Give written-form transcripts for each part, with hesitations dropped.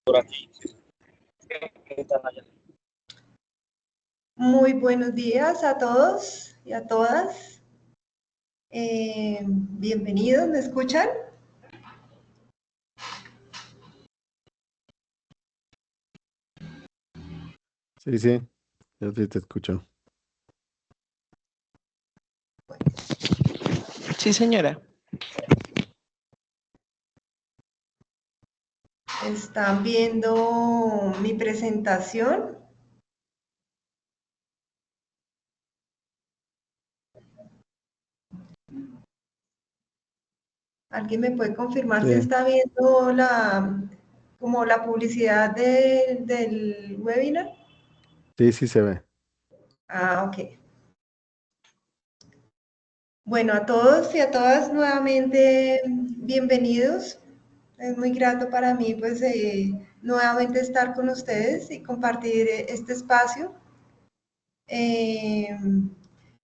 por aquí. ¿Qué tal allá? Muy buenos días a todos y a todas. Bienvenidos, ¿me escuchan? Sí, sí, yo sí te escucho. Sí, señora. ¿Están viendo mi presentación? ¿Alguien me puede confirmar Sí, si está viendo como la publicidad del webinar? sí, sí se ve. Ah, ok. Bueno, a todos y a todas nuevamente bienvenidos. Es muy grato para mí pues nuevamente estar con ustedes y compartir este espacio. Eh,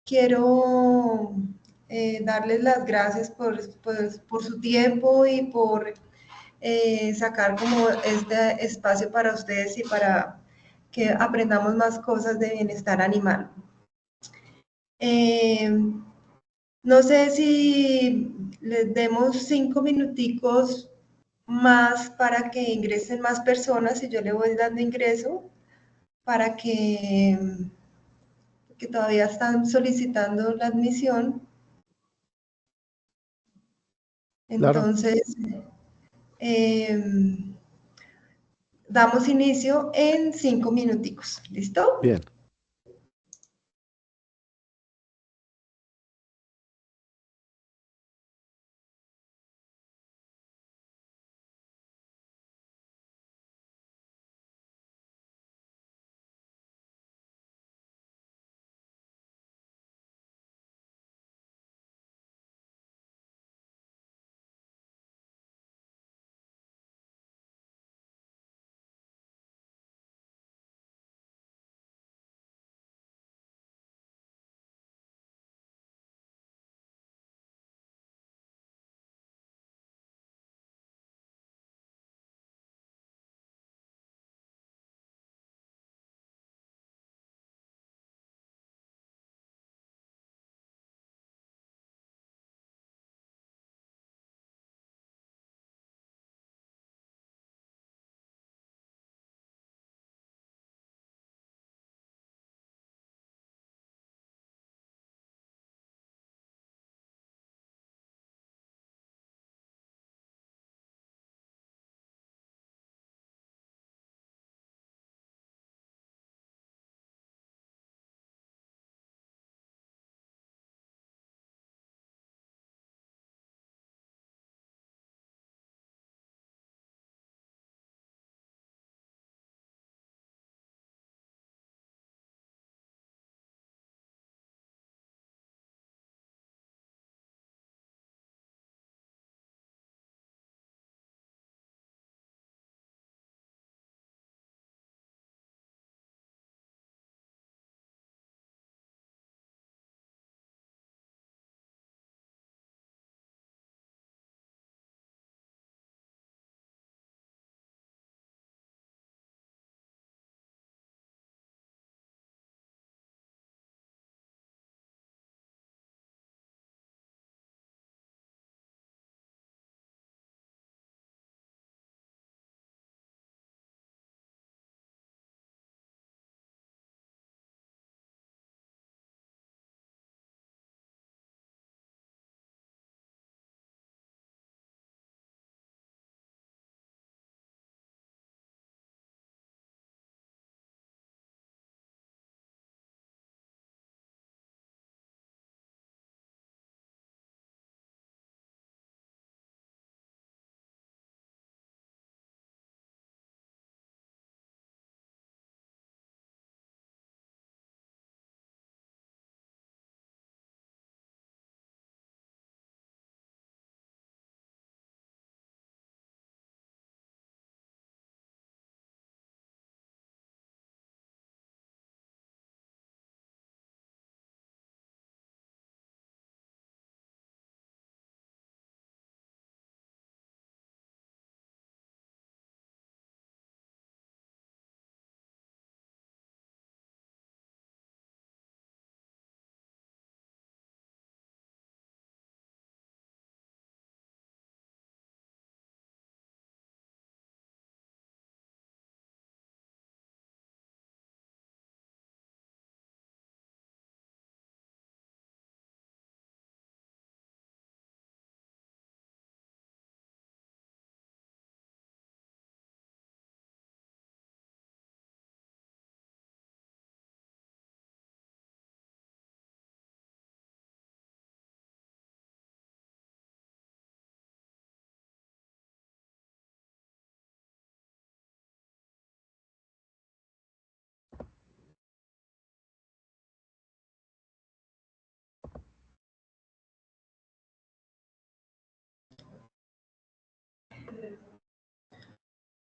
Quiero darles las gracias por su tiempo y por sacar como este espacio para ustedes y para que aprendamos más cosas de bienestar animal. Eh, no sé si les demos 5 minuticos más para que ingresen más personas y yo le voy dando ingreso para que todavía están solicitando la admisión. Claro, Entonces, eh, damos inicio en 5 minuticos. ¿Listo? bien.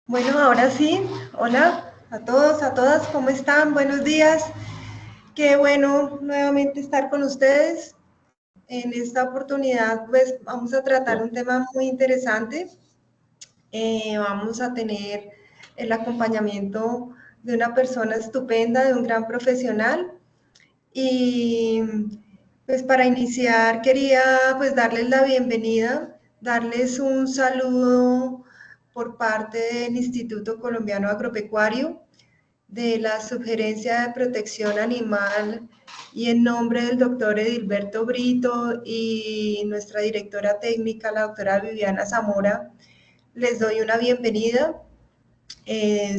Bueno, ahora sí, hola a todos, a todas, ¿cómo están? Buenos días. Qué bueno nuevamente estar con ustedes. En esta oportunidad, pues vamos a tratar un tema muy interesante. Vamos a tener el acompañamiento de una persona estupenda, de un gran profesional. Y pues para iniciar quería pues darles la bienvenida, darles un saludo por parte del Instituto Colombiano Agropecuario, de la Subgerencia de Protección Animal y en nombre del doctor Edilberto Brito y nuestra directora técnica, la doctora Viviana Zamora, les doy una bienvenida.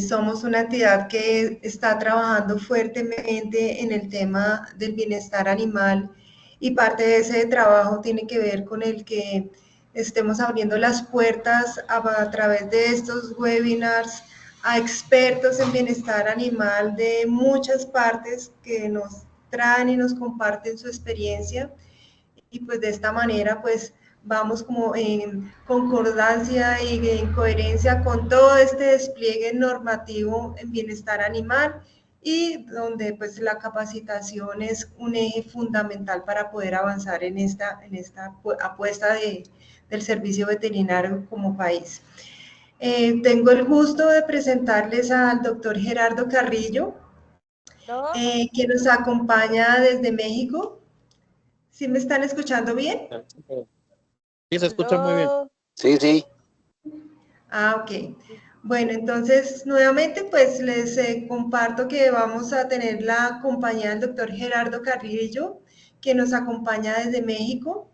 Somos una entidad que está trabajando fuertemente en el tema del bienestar animal y parte de ese trabajo tiene que ver con el que estemos abriendo las puertas a través de estos webinars a expertos en bienestar animal de muchas partes que nos traen y nos comparten su experiencia y pues de esta manera pues vamos como en concordancia y en coherencia con todo este despliegue normativo en bienestar animal y donde pues la capacitación es un eje fundamental para poder avanzar en esta apuesta del servicio veterinario como país. Tengo el gusto de presentarles al doctor Gerardo Carrillo, que nos acompaña desde México. ¿Sí me están escuchando bien? Sí, se escucha muy bien. Sí, sí. Ok. Bueno, entonces nuevamente pues les comparto que vamos a tener la compañía del doctor Gerardo Carrillo, que nos acompaña desde México.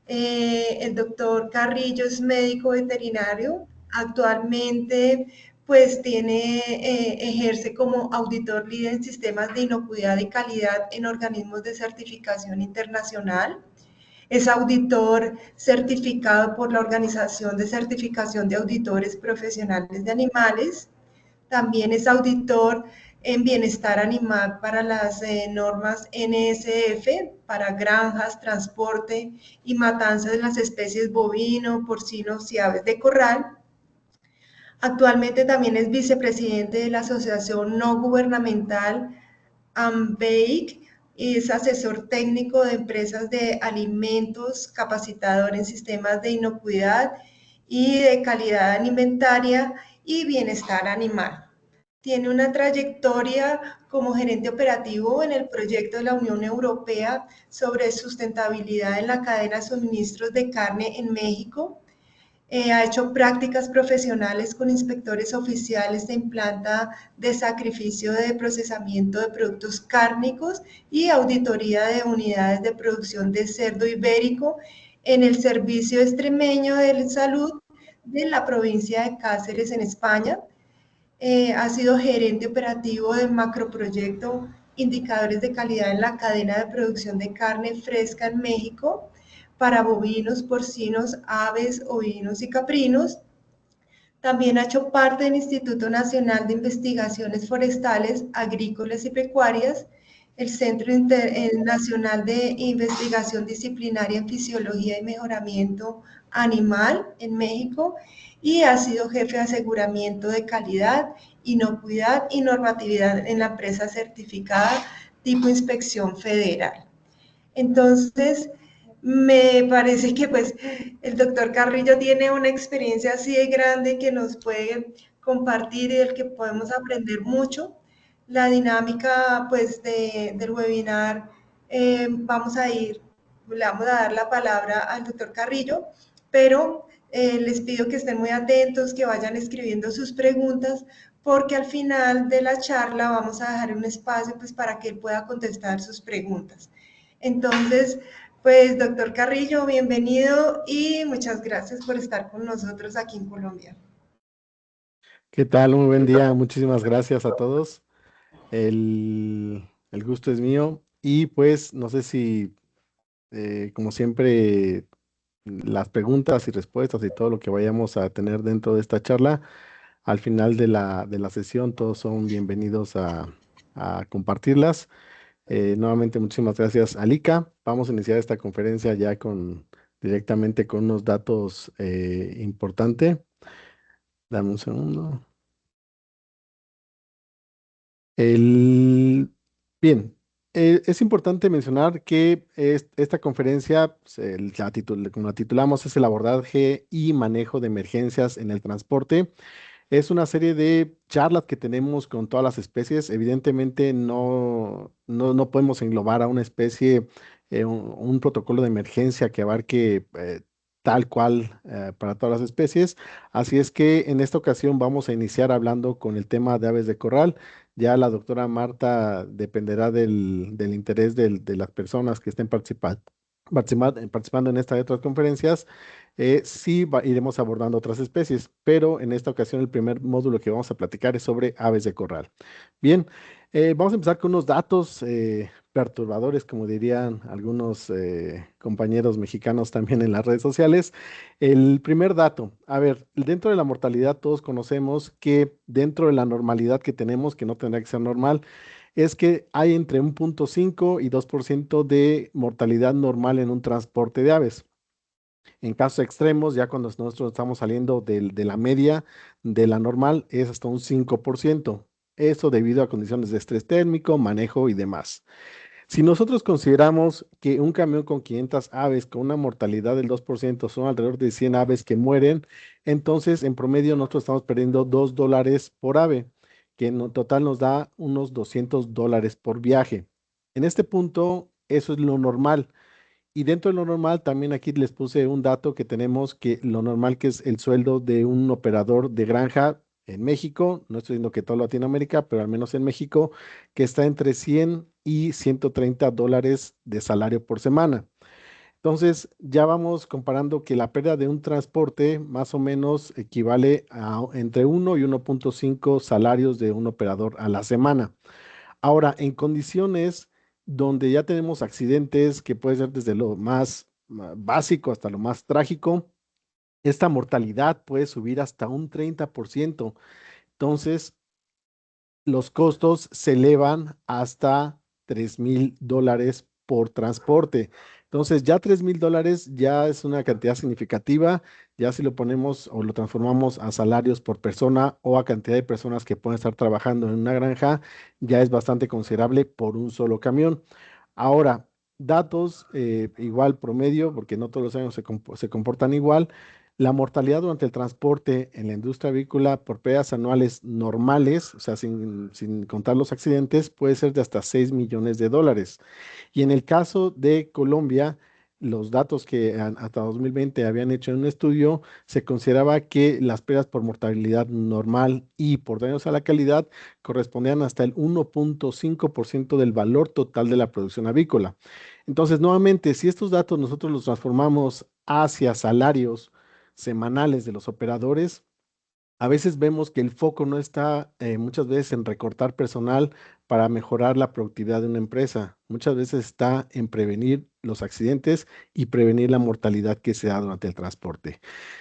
El doctor Carrillo es médico veterinario. Actualmente pues ejerce como auditor líder en sistemas de inocuidad y calidad en organismos de certificación internacional. Es auditor certificado por la Organización de Certificación de Auditores Profesionales de Animales. También es auditor en bienestar animal para las normas NSF, para granjas, transporte y matanza de las especies bovino, porcinos y aves de corral. Actualmente también es vicepresidente de la Asociación No Gubernamental AMBEIC y es asesor técnico de empresas de alimentos, capacitador en sistemas de inocuidad y de calidad alimentaria y bienestar animal. Tiene una trayectoria como gerente operativo en el proyecto de la Unión Europea sobre sustentabilidad en la cadena de suministros de carne en México. Ha hecho prácticas profesionales con inspectores oficiales en planta de sacrificio de procesamiento de productos cárnicos y auditoría de unidades de producción de cerdo ibérico en el Servicio Extremeño de Salud de la provincia de Cáceres en España. Ha sido gerente operativo de macroproyecto Indicadores de Calidad en la Cadena de Producción de Carne Fresca en México para bovinos, porcinos, aves, ovinos y caprinos. También ha hecho parte del Instituto Nacional de Investigaciones Forestales, Agrícolas y Pecuarias, el Centro Nacional de Investigación Disciplinaria en Fisiología y Mejoramiento Animal en México y ha sido jefe de aseguramiento de calidad, inocuidad y normatividad en la empresa certificada tipo Inspección Federal. Entonces, me parece que pues el doctor Carrillo tiene una experiencia así de grande que nos puede compartir y del que podemos aprender mucho. La dinámica pues del webinar, le vamos a dar la palabra al doctor Carrillo, pero les pido que estén muy atentos, que vayan escribiendo sus preguntas, porque al final de la charla vamos a dejar un espacio pues para que él pueda contestar sus preguntas. Entonces, pues doctor Carrillo, bienvenido y muchas gracias por estar con nosotros aquí en Colombia. ¿Qué tal? Muy buen día. Muchísimas gracias a todos. El gusto es mío. Y pues no sé si, como siempre, las preguntas y respuestas y todo lo que vayamos a tener dentro de esta charla, al final de la sesión, todos son bienvenidos a compartirlas. Nuevamente, muchísimas gracias, Alika. Vamos a iniciar esta conferencia ya directamente con unos datos importantes. Dame un segundo. El... Bien, es importante mencionar que esta conferencia, pues, como la titulamos, es el abordaje y manejo de emergencias en el transporte. Es una serie de charlas que tenemos con todas las especies. Evidentemente no podemos englobar a una especie, un protocolo de emergencia que abarque tal cual para todas las especies. Así es que en esta ocasión vamos a iniciar hablando con el tema de aves de corral. Ya la doctora Marta dependerá del interés de las personas que estén participando en esta y otras conferencias. Sí, iremos abordando otras especies, pero en esta ocasión el primer módulo que vamos a platicar es sobre aves de corral. Bien, vamos a empezar con unos datos perturbadores, como dirían algunos compañeros mexicanos también en las redes sociales. El primer dato, a ver, dentro de la mortalidad todos conocemos que dentro de la normalidad que tenemos, que no tendrá que ser normal, es que hay entre 1,5 y 2% de mortalidad normal en un transporte de aves. En casos extremos, ya cuando nosotros estamos saliendo de la media de la normal, es hasta un 5%. Eso debido a condiciones de estrés térmico, manejo y demás. Si nosotros consideramos que un camión con 500 aves con una mortalidad del 2% son alrededor de 100 aves que mueren, entonces en promedio nosotros estamos perdiendo $2 por ave, que en total nos da unos $200 por viaje. En este punto, eso es lo normal. Y dentro de lo normal, también aquí les puse un dato que tenemos que lo normal que es el sueldo de un operador de granja en México, no estoy diciendo que todo Latinoamérica, pero al menos en México, que está entre 100 y $130 de salario por semana. Entonces, ya vamos comparando que la pérdida de un transporte más o menos equivale a entre 1 y 1,5 salarios de un operador a la semana. Ahora, en condiciones donde ya tenemos accidentes, que puede ser desde lo más básico hasta lo más trágico, esta mortalidad puede subir hasta un 30%. Entonces, los costos se elevan hasta $3,000 por transporte. Entonces, ya $3,000 ya es una cantidad significativa. Ya si lo ponemos o lo transformamos a salarios por persona o a cantidad de personas que pueden estar trabajando en una granja, ya es bastante considerable por un solo camión. Ahora, datos igual promedio, porque no todos los años se comportan igual. La mortalidad durante el transporte en la industria avícola por pérdidas anuales normales, o sea, sin contar los accidentes, puede ser de hasta $6 millones. Y en el caso de Colombia, los datos que hasta 2020 habían hecho en un estudio, se consideraba que las pérdidas por mortalidad normal y por daños a la calidad correspondían hasta el 1,5% del valor total de la producción avícola. Entonces, nuevamente, si estos datos nosotros los transformamos hacia salarios semanales de los operadores, a veces vemos que el foco no está muchas veces en recortar personal para mejorar la productividad de una empresa. Muchas veces está en prevenir los accidentes y prevenir la mortalidad que se da durante el transporte.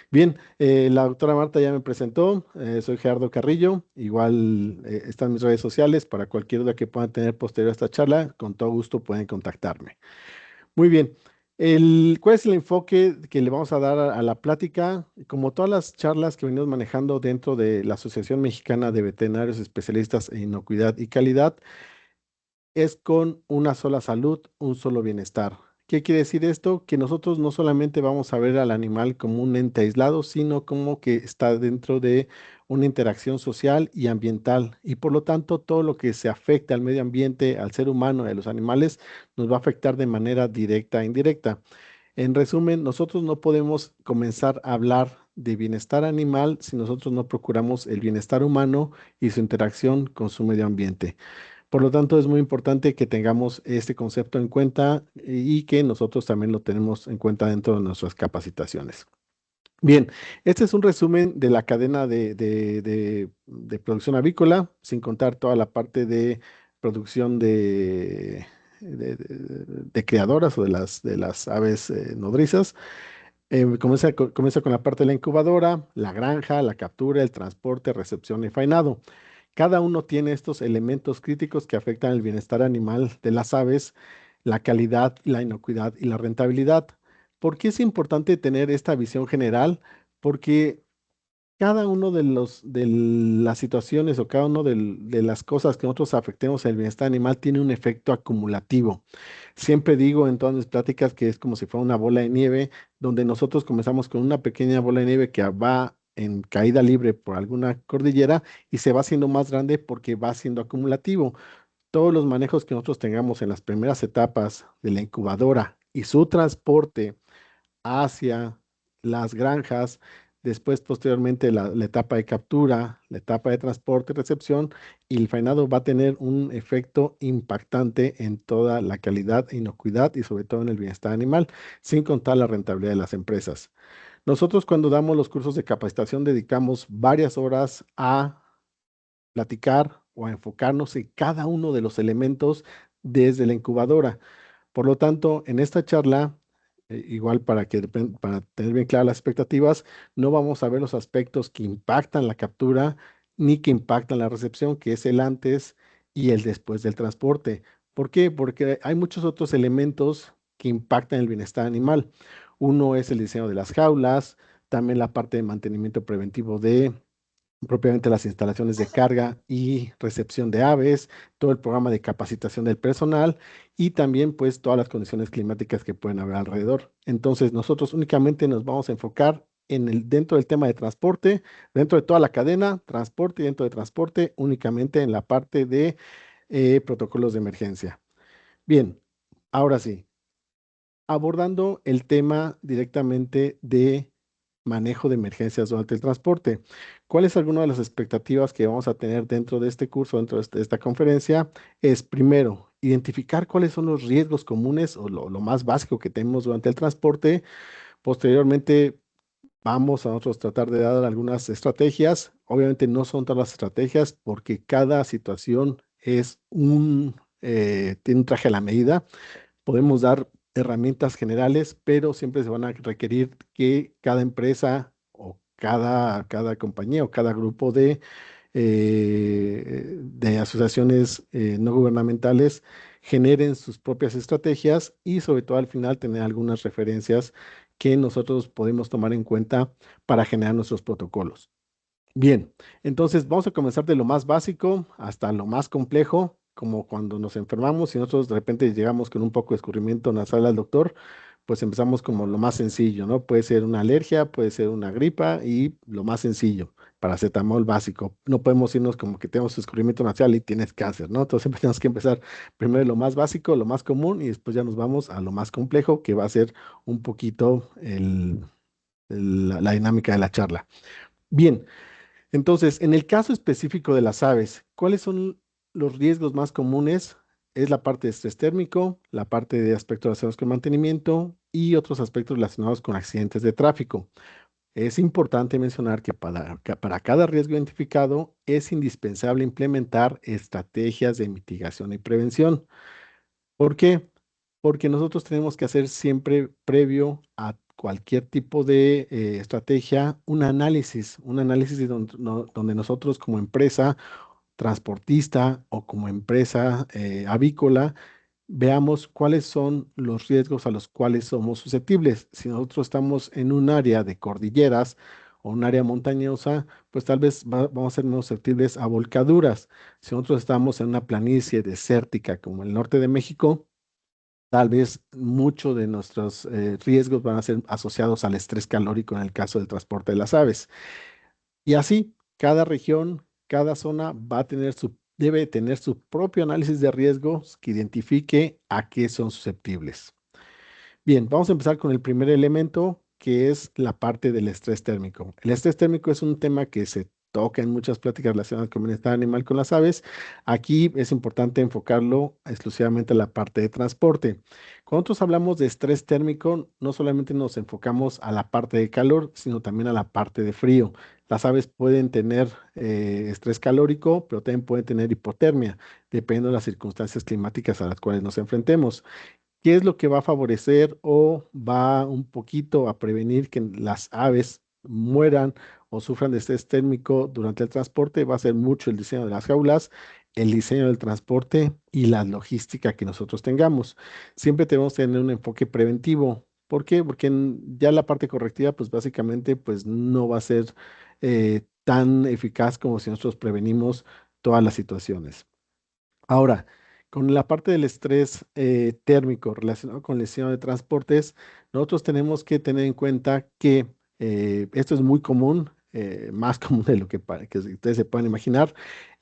Bien, la doctora Marta ya me presentó. Soy Gerardo Carrillo. Igual están mis redes sociales para cualquier duda que puedan tener posterior a esta charla. Con todo gusto pueden contactarme. Muy bien. ¿Cuál es el enfoque que le vamos a dar a la plática? Como todas las charlas que venimos manejando dentro de la Asociación Mexicana de Veterinarios Especialistas en Inocuidad y Calidad, es con una sola salud, un solo bienestar. ¿Qué quiere decir esto? Que nosotros no solamente vamos a ver al animal como un ente aislado, sino como que está dentro de una interacción social y ambiental. Y por lo tanto, todo lo que se afecta al medio ambiente, al ser humano y a los animales, nos va a afectar de manera directa e indirecta. En resumen, nosotros no podemos comenzar a hablar de bienestar animal si nosotros no procuramos el bienestar humano y su interacción con su medio ambiente. Por lo tanto, es muy importante que tengamos este concepto en cuenta y que nosotros también lo tenemos en cuenta dentro de nuestras capacitaciones. Bien, este es un resumen de la cadena de producción avícola, sin contar toda la parte de producción de criadoras o de las aves nodrizas. Comienza con la parte de la incubadora, la granja, la captura, el transporte, recepción y faenado. Cada uno tiene estos elementos críticos que afectan el bienestar animal de las aves, la calidad, la inocuidad y la rentabilidad. ¿Por qué es importante tener esta visión general? Porque cada uno de las situaciones o cada uno de las cosas que nosotros afectemos al bienestar animal tiene un efecto acumulativo. Siempre digo en todas mis pláticas que es como si fuera una bola de nieve, donde nosotros comenzamos con una pequeña bola de nieve que va en caída libre por alguna cordillera y se va haciendo más grande porque va siendo acumulativo. Todos los manejos que nosotros tengamos en las primeras etapas de la incubadora y su transporte hacia las granjas, después posteriormente la etapa de captura, la etapa de transporte y recepción, y el faenado va a tener un efecto impactante en toda la calidad e inocuidad y sobre todo en el bienestar animal, sin contar la rentabilidad de las empresas. Nosotros cuando damos los cursos de capacitación dedicamos varias horas a platicar o a enfocarnos en cada uno de los elementos desde la incubadora. Por lo tanto, en esta charla, igual para tener bien claras las expectativas, no vamos a ver los aspectos que impactan la captura ni que impactan la recepción, que es el antes y el después del transporte. ¿Por qué? Porque hay muchos otros elementos que impactan el bienestar animal. Uno es el diseño de las jaulas, también la parte de mantenimiento preventivo de propiamente las instalaciones de carga y recepción de aves, todo el programa de capacitación del personal y también pues todas las condiciones climáticas que pueden haber alrededor. Entonces nosotros únicamente nos vamos a enfocar dentro del tema de transporte, dentro de toda la cadena, transporte y dentro de transporte únicamente en la parte de protocolos de emergencia. Bien, ahora sí, abordando el tema directamente de manejo de emergencias durante el transporte. ¿Cuáles son algunas de las expectativas que vamos a tener dentro de este curso, dentro de esta conferencia? Es primero, identificar cuáles son los riesgos comunes o lo más básico que tenemos durante el transporte. Posteriormente, vamos a nosotros tratar de dar algunas estrategias. Obviamente no son todas las estrategias porque cada situación tiene un traje a la medida. Podemos dar herramientas generales, pero siempre se van a requerir que cada empresa o cada compañía o cada grupo de asociaciones no gubernamentales generen sus propias estrategias y sobre todo al final tener algunas referencias que nosotros podemos tomar en cuenta para generar nuestros protocolos. Bien, entonces vamos a comenzar de lo más básico hasta lo más complejo, como cuando nos enfermamos y nosotros de repente llegamos con un poco de escurrimiento nasal al doctor, pues empezamos como lo más sencillo, ¿no? Puede ser una alergia, puede ser una gripa y lo más sencillo, paracetamol básico. No podemos irnos como que tenemos escurrimiento nasal y tienes cáncer, ¿no? Entonces siempre tenemos que empezar primero lo más básico, lo más común y después ya nos vamos a lo más complejo, que va a ser un poquito la dinámica de la charla. Bien. Entonces, en el caso específico de las aves, ¿cuáles son los riesgos más comunes? Es la parte de estrés térmico, la parte de aspectos relacionados con mantenimiento y otros aspectos relacionados con accidentes de tráfico. Es importante mencionar que para cada riesgo identificado es indispensable implementar estrategias de mitigación y prevención. ¿Por qué? Porque nosotros tenemos que hacer siempre previo a cualquier tipo de estrategia un análisis donde nosotros como empresa transportista o como empresa avícola veamos cuáles son los riesgos a los cuales somos susceptibles. Si nosotros estamos en un área de cordilleras o un área montañosa, pues tal vez vamos a ser menos susceptibles a volcaduras. Si nosotros estamos en una planicie desértica como el norte de México, tal vez muchos de nuestros riesgos van a ser asociados al estrés calórico en el caso del transporte de las aves. Y así, cada región, cada zona debe tener su propio análisis de riesgos que identifique a qué son susceptibles. Bien, vamos a empezar con el primer elemento, que es la parte del estrés térmico. El estrés térmico es un tema que se toca en muchas pláticas relacionadas con bienestar animal con las aves. Aquí es importante enfocarlo exclusivamente a la parte de transporte. Cuando nosotros hablamos de estrés térmico, no solamente nos enfocamos a la parte de calor, sino también a la parte de frío. Las aves pueden tener estrés calórico, pero también pueden tener hipotermia, dependiendo de las circunstancias climáticas a las cuales nos enfrentemos. ¿Qué es lo que va a favorecer o va un poquito a prevenir que las aves mueran o sufran de estrés térmico durante el transporte? Va a ser mucho el diseño de las jaulas, el diseño del transporte y la logística que nosotros tengamos. Siempre tenemos que tener un enfoque preventivo. ¿Por qué? Porque ya la parte correctiva, pues básicamente, pues no va a ser tan eficaz como si nosotros prevenimos todas las situaciones. Ahora, con la parte del estrés térmico relacionado con lesión de transportes, nosotros tenemos que tener en cuenta que esto es muy común, más común de lo que ustedes se pueden imaginar.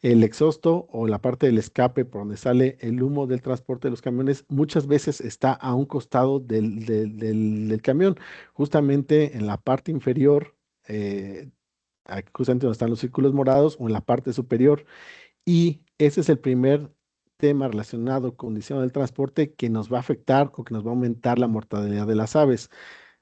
El exhausto o la parte del escape por donde sale el humo del transporte de los camiones muchas veces está a un costado del camión, justamente en la parte inferior, justamente donde están los círculos morados o en la parte superior. Y ese es el primer tema relacionado con condición del transporte que nos va a afectar o que nos va a aumentar la mortalidad de las aves.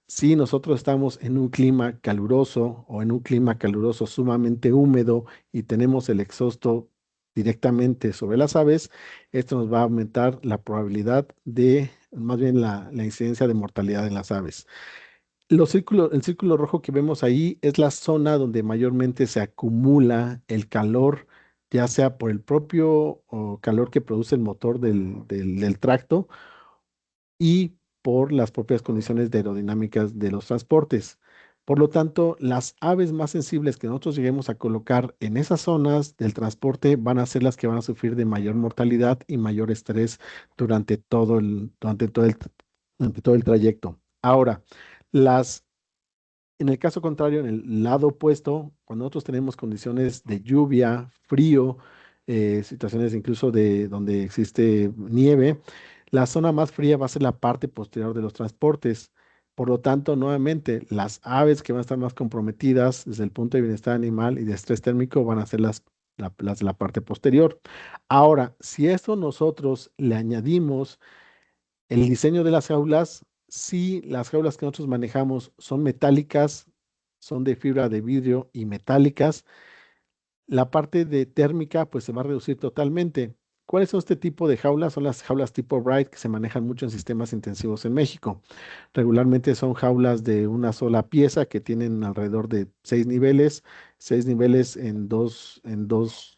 Si nosotros estamos en un clima caluroso o en un clima caluroso sumamente húmedo y tenemos el exhausto directamente sobre las aves, esto nos va a aumentar la probabilidad de, más bien la incidencia de mortalidad en las aves. El círculo rojo que vemos ahí es la zona donde mayormente se acumula el calor, ya sea por el propio calor que produce el motor del tracto y por las propias condiciones de aerodinámicas de los transportes. Por lo tanto, las aves más sensibles que nosotros lleguemos a colocar en esas zonas del transporte van a ser las que van a sufrir de mayor mortalidad y mayor estrés durante todo el trayecto. Ahora, las en el caso contrario, en el lado opuesto, cuando nosotros tenemos condiciones de lluvia, frío, situaciones incluso de donde existe nieve, la zona más fría va a ser la parte posterior de los transportes. Por lo tanto, nuevamente, las aves que van a estar más comprometidas desde el punto de bienestar animal y de estrés térmico van a ser las de la parte posterior. Ahora, si a esto nosotros le añadimos el diseño de las jaulas, si las jaulas que nosotros manejamos son metálicas, son de fibra de vidrio y metálicas, la parte de térmica pues se va a reducir totalmente. ¿Cuáles son este tipo de jaulas? Son las jaulas tipo Bright que se manejan mucho en sistemas intensivos en México. Regularmente son jaulas de una sola pieza que tienen alrededor de 6 niveles en dos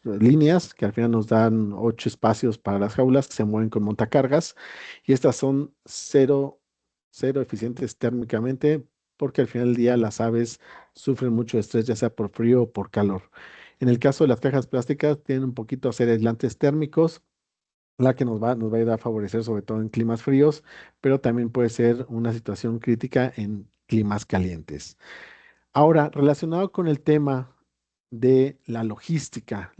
líneas, que al final nos dan 8 espacios para las jaulas que se mueven con montacargas. Y estas son cero eficientes térmicamente porque al final del día las aves sufren mucho estrés, ya sea por frío o por calor. En el caso de las cajas plásticas, tienen un poquito a ser aislantes térmicos, la que nos va a ayudar a favorecer sobre todo en climas fríos, pero también puede ser una situación crítica en climas calientes. Ahora, relacionado con el tema de la logística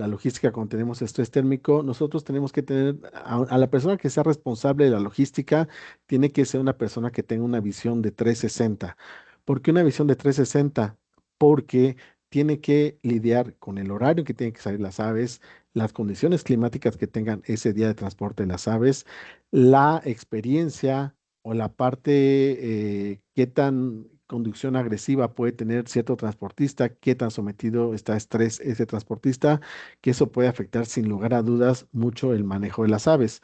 cuando tenemos estrés térmico, nosotros tenemos que tener a la persona que sea responsable de la logística, tiene que ser una persona que tenga una visión de 360. ¿Por qué una visión de 360? Porque tiene que lidiar con el horario que tienen que salir las aves, las condiciones climáticas que tengan ese día de transporte de las aves, la experiencia o la parte, qué tan conducción agresiva puede tener cierto transportista, qué tan sometido está a estrés ese transportista, que eso puede afectar sin lugar a dudas mucho el manejo de las aves.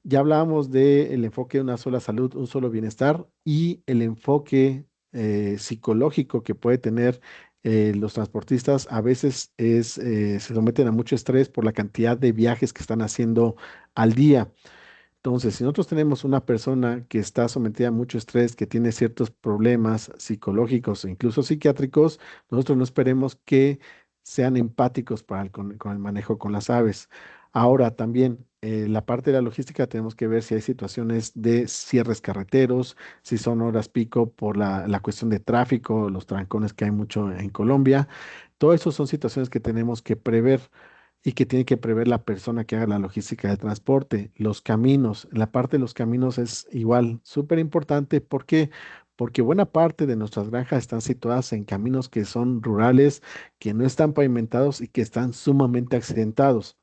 Ya hablábamos del enfoque de una sola salud, un solo bienestar y el enfoque psicológico que puede tener los transportistas. A veces se someten a mucho estrés por la cantidad de viajes que están haciendo al día. Entonces, si nosotros tenemos una persona que está sometida a mucho estrés, que tiene ciertos problemas psicológicos e incluso psiquiátricos, nosotros no esperemos que sean empáticos con el manejo con las aves. Ahora también, la parte de la logística tenemos que ver si hay situaciones de cierres carreteros, si son horas pico por la cuestión de tráfico, los trancones que hay mucho en Colombia. Todo eso son situaciones que tenemos que prever y que tiene que prever la persona que haga la logística del transporte. Los caminos, la parte de los caminos es igual, súper importante. ¿Por qué? Porque buena parte de nuestras granjas están situadas en caminos que son rurales, que no están pavimentados y que están sumamente accidentados.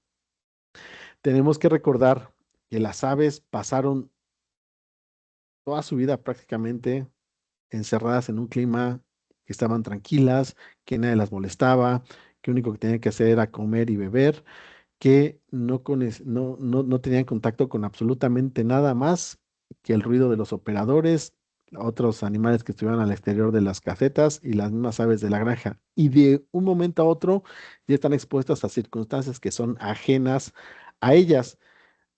Tenemos que recordar que las aves pasaron toda su vida prácticamente encerradas en un clima que estaban tranquilas, que nadie las molestaba, que lo único que tenían que hacer era comer y beber, que no tenían contacto con absolutamente nada más que el ruido de los operadores, otros animales que estuvieran al exterior de las casetas y las mismas aves de la granja. Y de un momento a otro ya están expuestas a circunstancias que son ajenas a ellas.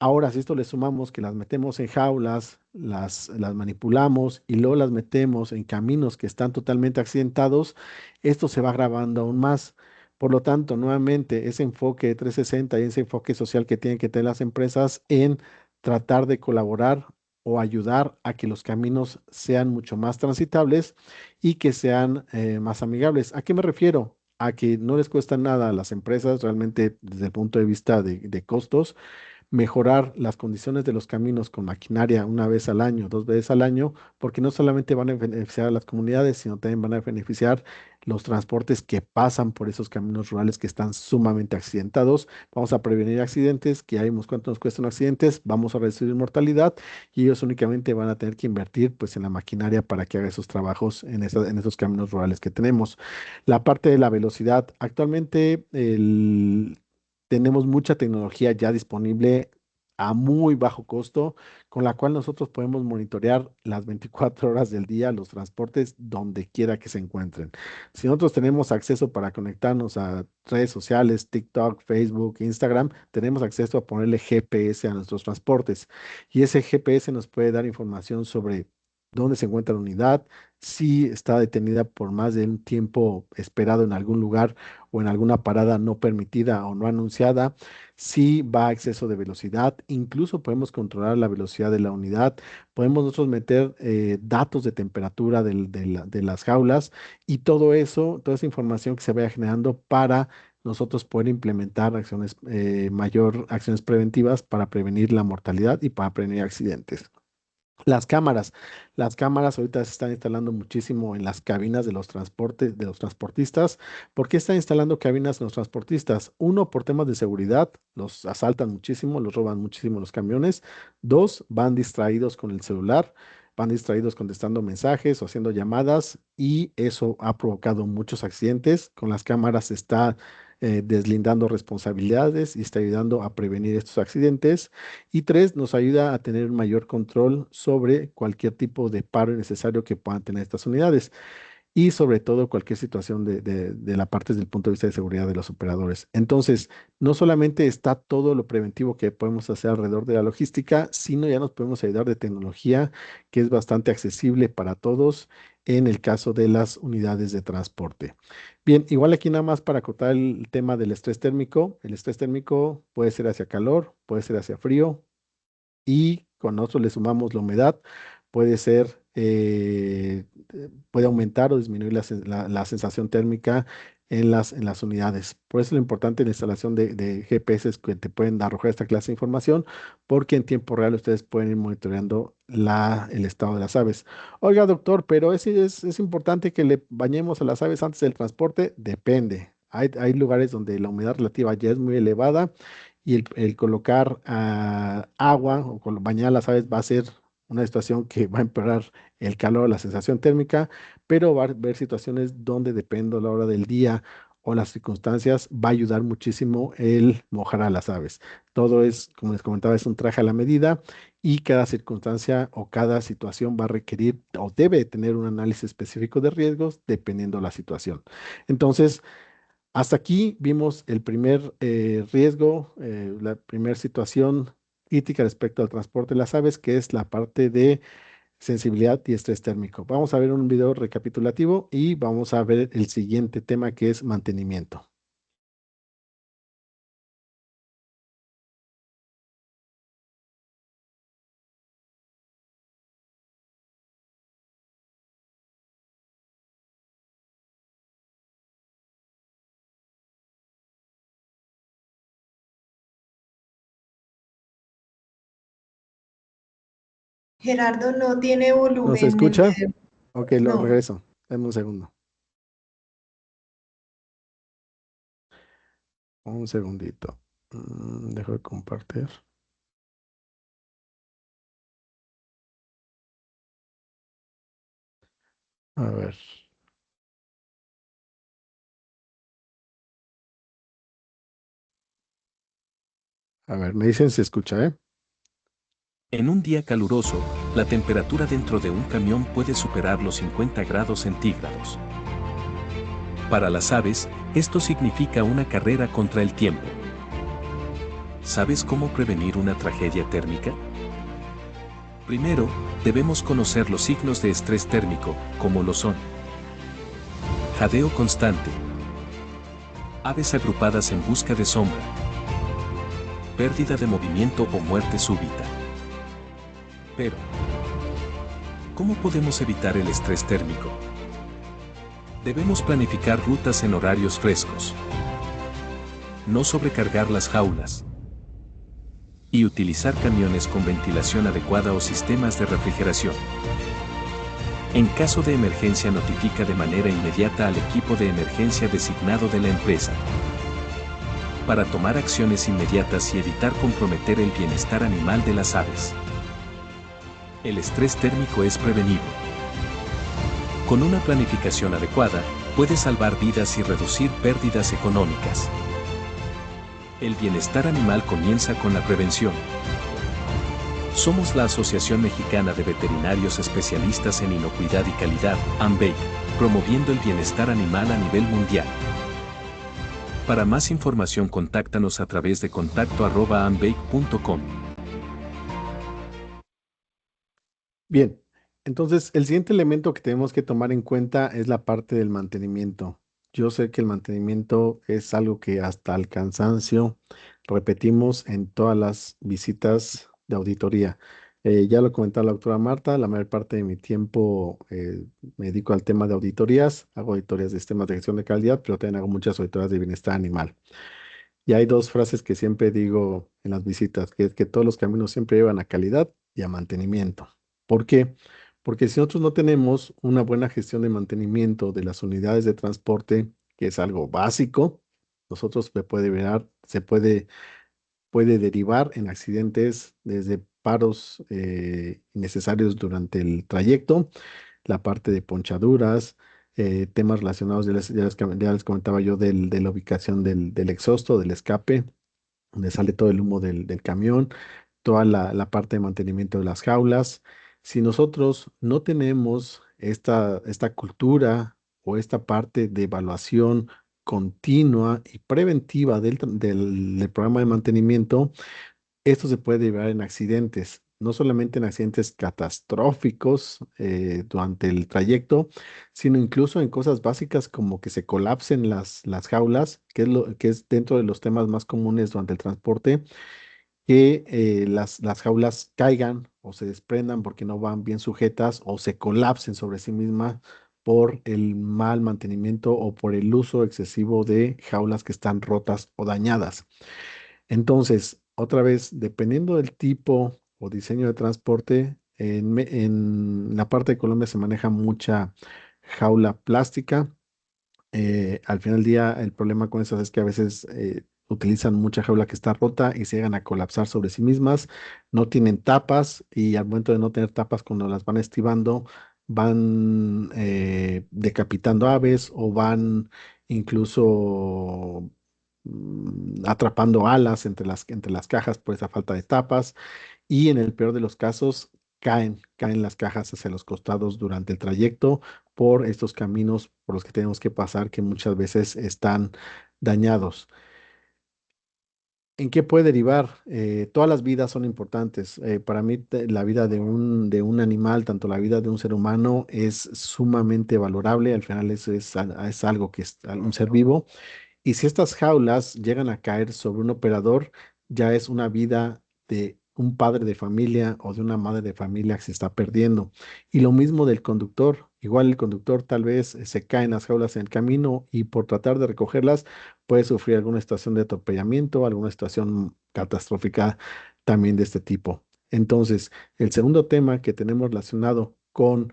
Ahora, si esto le sumamos que las metemos en jaulas, las manipulamos y luego las metemos en caminos que están totalmente accidentados, esto se va agravando aún más. Por lo tanto, nuevamente, ese enfoque 360 y ese enfoque social que tienen que tener las empresas en tratar de colaborar o ayudar a que los caminos sean mucho más transitables y que sean más amigables. ¿A qué me refiero? A que no les cuesta nada a las empresas realmente desde el punto de vista de costos mejorar las condiciones de los caminos con maquinaria una vez al año, dos veces al año, porque no solamente van a beneficiar a las comunidades, sino también van a beneficiar los transportes que pasan por esos caminos rurales que están sumamente accidentados. Vamos a prevenir accidentes, que ya vimos cuánto nos cuestan accidentes, vamos a reducir mortalidad y ellos únicamente van a tener que invertir pues en la maquinaria para que haga esos trabajos en esos caminos rurales que tenemos. La parte de la velocidad, actualmente tenemos mucha tecnología ya disponible a muy bajo costo, con la cual nosotros podemos monitorear las 24 horas del día los transportes donde quiera que se encuentren. Si nosotros tenemos acceso para conectarnos a redes sociales, TikTok, Facebook, Instagram, tenemos acceso a ponerle GPS a nuestros transportes y ese GPS nos puede dar información sobre dónde se encuentra la unidad, si está detenida por más de un tiempo esperado en algún lugar o en alguna parada no permitida o no anunciada, si va a exceso de velocidad, incluso podemos controlar la velocidad de la unidad, podemos nosotros meter datos de temperatura de las jaulas y todo eso, toda esa información que se vaya generando para nosotros poder implementar acciones preventivas para prevenir la mortalidad y para prevenir accidentes. Las cámaras. Las cámaras ahorita se están instalando muchísimo en las cabinas de los transportes, de los transportistas. ¿Por qué están instalando cabinas en los transportistas? Uno, por temas de seguridad, los asaltan muchísimo, los roban muchísimo los camiones. Dos, van distraídos con el celular, van distraídos contestando mensajes o haciendo llamadas y eso ha provocado muchos accidentes. Con las cámaras se está deslindando responsabilidades y está ayudando a prevenir estos accidentes. Y tres, nos ayuda a tener un mayor control sobre cualquier tipo de paro innecesario que puedan tener estas unidades y sobre todo cualquier situación de la parte desde el punto de vista de seguridad de los operadores. Entonces, no solamente está todo lo preventivo que podemos hacer alrededor de la logística, sino ya nos podemos ayudar de tecnología que es bastante accesible para todos en el caso de las unidades de transporte. Bien, igual aquí nada más para acotar el tema del estrés térmico. El estrés térmico puede ser hacia calor, puede ser hacia frío, y con nosotros le sumamos la humedad, puede ser, puede aumentar o disminuir la sensación térmica en las unidades. Por eso es lo importante la instalación de GPS que te pueden arrojar esta clase de información, porque en tiempo real ustedes pueden ir monitoreando el estado de las aves. Oiga, doctor, pero es importante que le bañemos a las aves antes del transporte. Depende. Hay lugares donde la humedad relativa ya es muy elevada y el colocar agua o bañar a las aves va a ser una situación que va a empeorar el calor, la sensación térmica, pero va a haber situaciones donde dependiendo la hora del día o las circunstancias, va a ayudar muchísimo el mojar a las aves. Todo es, como les comentaba, es un traje a la medida y cada circunstancia o cada situación va a requerir o debe tener un análisis específico de riesgos dependiendo la situación. Entonces, hasta aquí vimos el primer riesgo, la primera situación crítica respecto al transporte de las aves, que es la parte de sensibilidad y estrés térmico. Vamos a ver un video recapitulativo y vamos a ver el siguiente tema que es mantenimiento. Gerardo no tiene ¿No se volumen el escucha? video. Ok, lo No. regreso. Dame un segundo. Un segundito. Dejo de compartir. A ver. A ver, me dicen si se escucha, ¿eh? En un día caluroso, la temperatura dentro de un camión puede superar los 50 grados centígrados. Para las aves, esto significa una carrera contra el tiempo. ¿Sabes cómo prevenir una tragedia térmica? Primero, debemos conocer los signos de estrés térmico, como lo son: jadeo constante, aves agrupadas en busca de sombra, pérdida de movimiento o muerte súbita. Pero, ¿cómo podemos evitar el estrés térmico? Debemos planificar rutas en horarios frescos, no sobrecargar las jaulas y utilizar camiones con ventilación adecuada o sistemas de refrigeración. En caso de emergencia, notifica de manera inmediata al equipo de emergencia designado de la empresa para tomar acciones inmediatas y evitar comprometer el bienestar animal de las aves. El estrés térmico es prevenible. Con una planificación adecuada, puede salvar vidas y reducir pérdidas económicas. El bienestar animal comienza con la prevención. Somos la Asociación Mexicana de Veterinarios Especialistas en Inocuidad y Calidad, AMVEI, promoviendo el bienestar animal a nivel mundial. Para más información, contáctanos a través de contacto@amvei.com. Bien, entonces el siguiente elemento que tenemos que tomar en cuenta es la parte del mantenimiento. Yo sé que el mantenimiento es algo que hasta el cansancio repetimos en todas las visitas de auditoría. Ya lo comentaba la doctora Marta, la mayor parte de mi tiempo me dedico al tema de auditorías. Hago auditorías de sistemas de gestión de calidad, pero también hago muchas auditorías de bienestar animal. Y hay dos frases que siempre digo en las visitas, que es que todos los caminos siempre llevan a calidad y a mantenimiento. ¿Por qué? Porque si nosotros no tenemos una buena gestión de mantenimiento de las unidades de transporte, que es algo básico, nosotros puede derivar en accidentes desde paros innecesarios durante el trayecto, la parte de ponchaduras, temas relacionados, ya les comentaba yo de la ubicación del exhausto, del escape, donde sale todo el humo del camión, toda la parte de mantenimiento de las jaulas. Si nosotros no tenemos esta cultura o esta parte de evaluación continua y preventiva del programa de mantenimiento, esto se puede derivar en accidentes, no solamente en accidentes catastróficos durante el trayecto, sino incluso en cosas básicas como que se colapsen las jaulas, que es dentro de los temas más comunes durante el transporte, que las jaulas caigan o se desprendan porque no van bien sujetas o se colapsen sobre sí mismas por el mal mantenimiento o por el uso excesivo de jaulas que están rotas o dañadas. Entonces, otra vez, dependiendo del tipo o diseño de transporte, en la parte de Colombia se maneja mucha jaula plástica. Al final del día, el problema con eso es que a veces utilizan mucha jaula que está rota y se llegan a colapsar sobre sí mismas. No tienen tapas y al momento de no tener tapas, cuando las van estibando, van decapitando aves o van incluso atrapando alas entre las cajas por esa falta de tapas. Y en el peor de los casos, caen las cajas hacia los costados durante el trayecto por estos caminos por los que tenemos que pasar, que muchas veces están dañados. ¿En qué puede derivar? Todas las vidas son importantes. Para mí, la vida de un animal, tanto la vida de un ser humano, es sumamente valorable. Al final, es algo que es un ser vivo. Y si estas jaulas llegan a caer sobre un operador, ya es una vida de un padre de familia o de una madre de familia que se está perdiendo. Y lo mismo del conductor. Igual el conductor tal vez se cae en las jaulas en el camino y por tratar de recogerlas puede sufrir alguna situación de atropellamiento, alguna situación catastrófica también de este tipo. Entonces, el segundo tema que tenemos relacionado con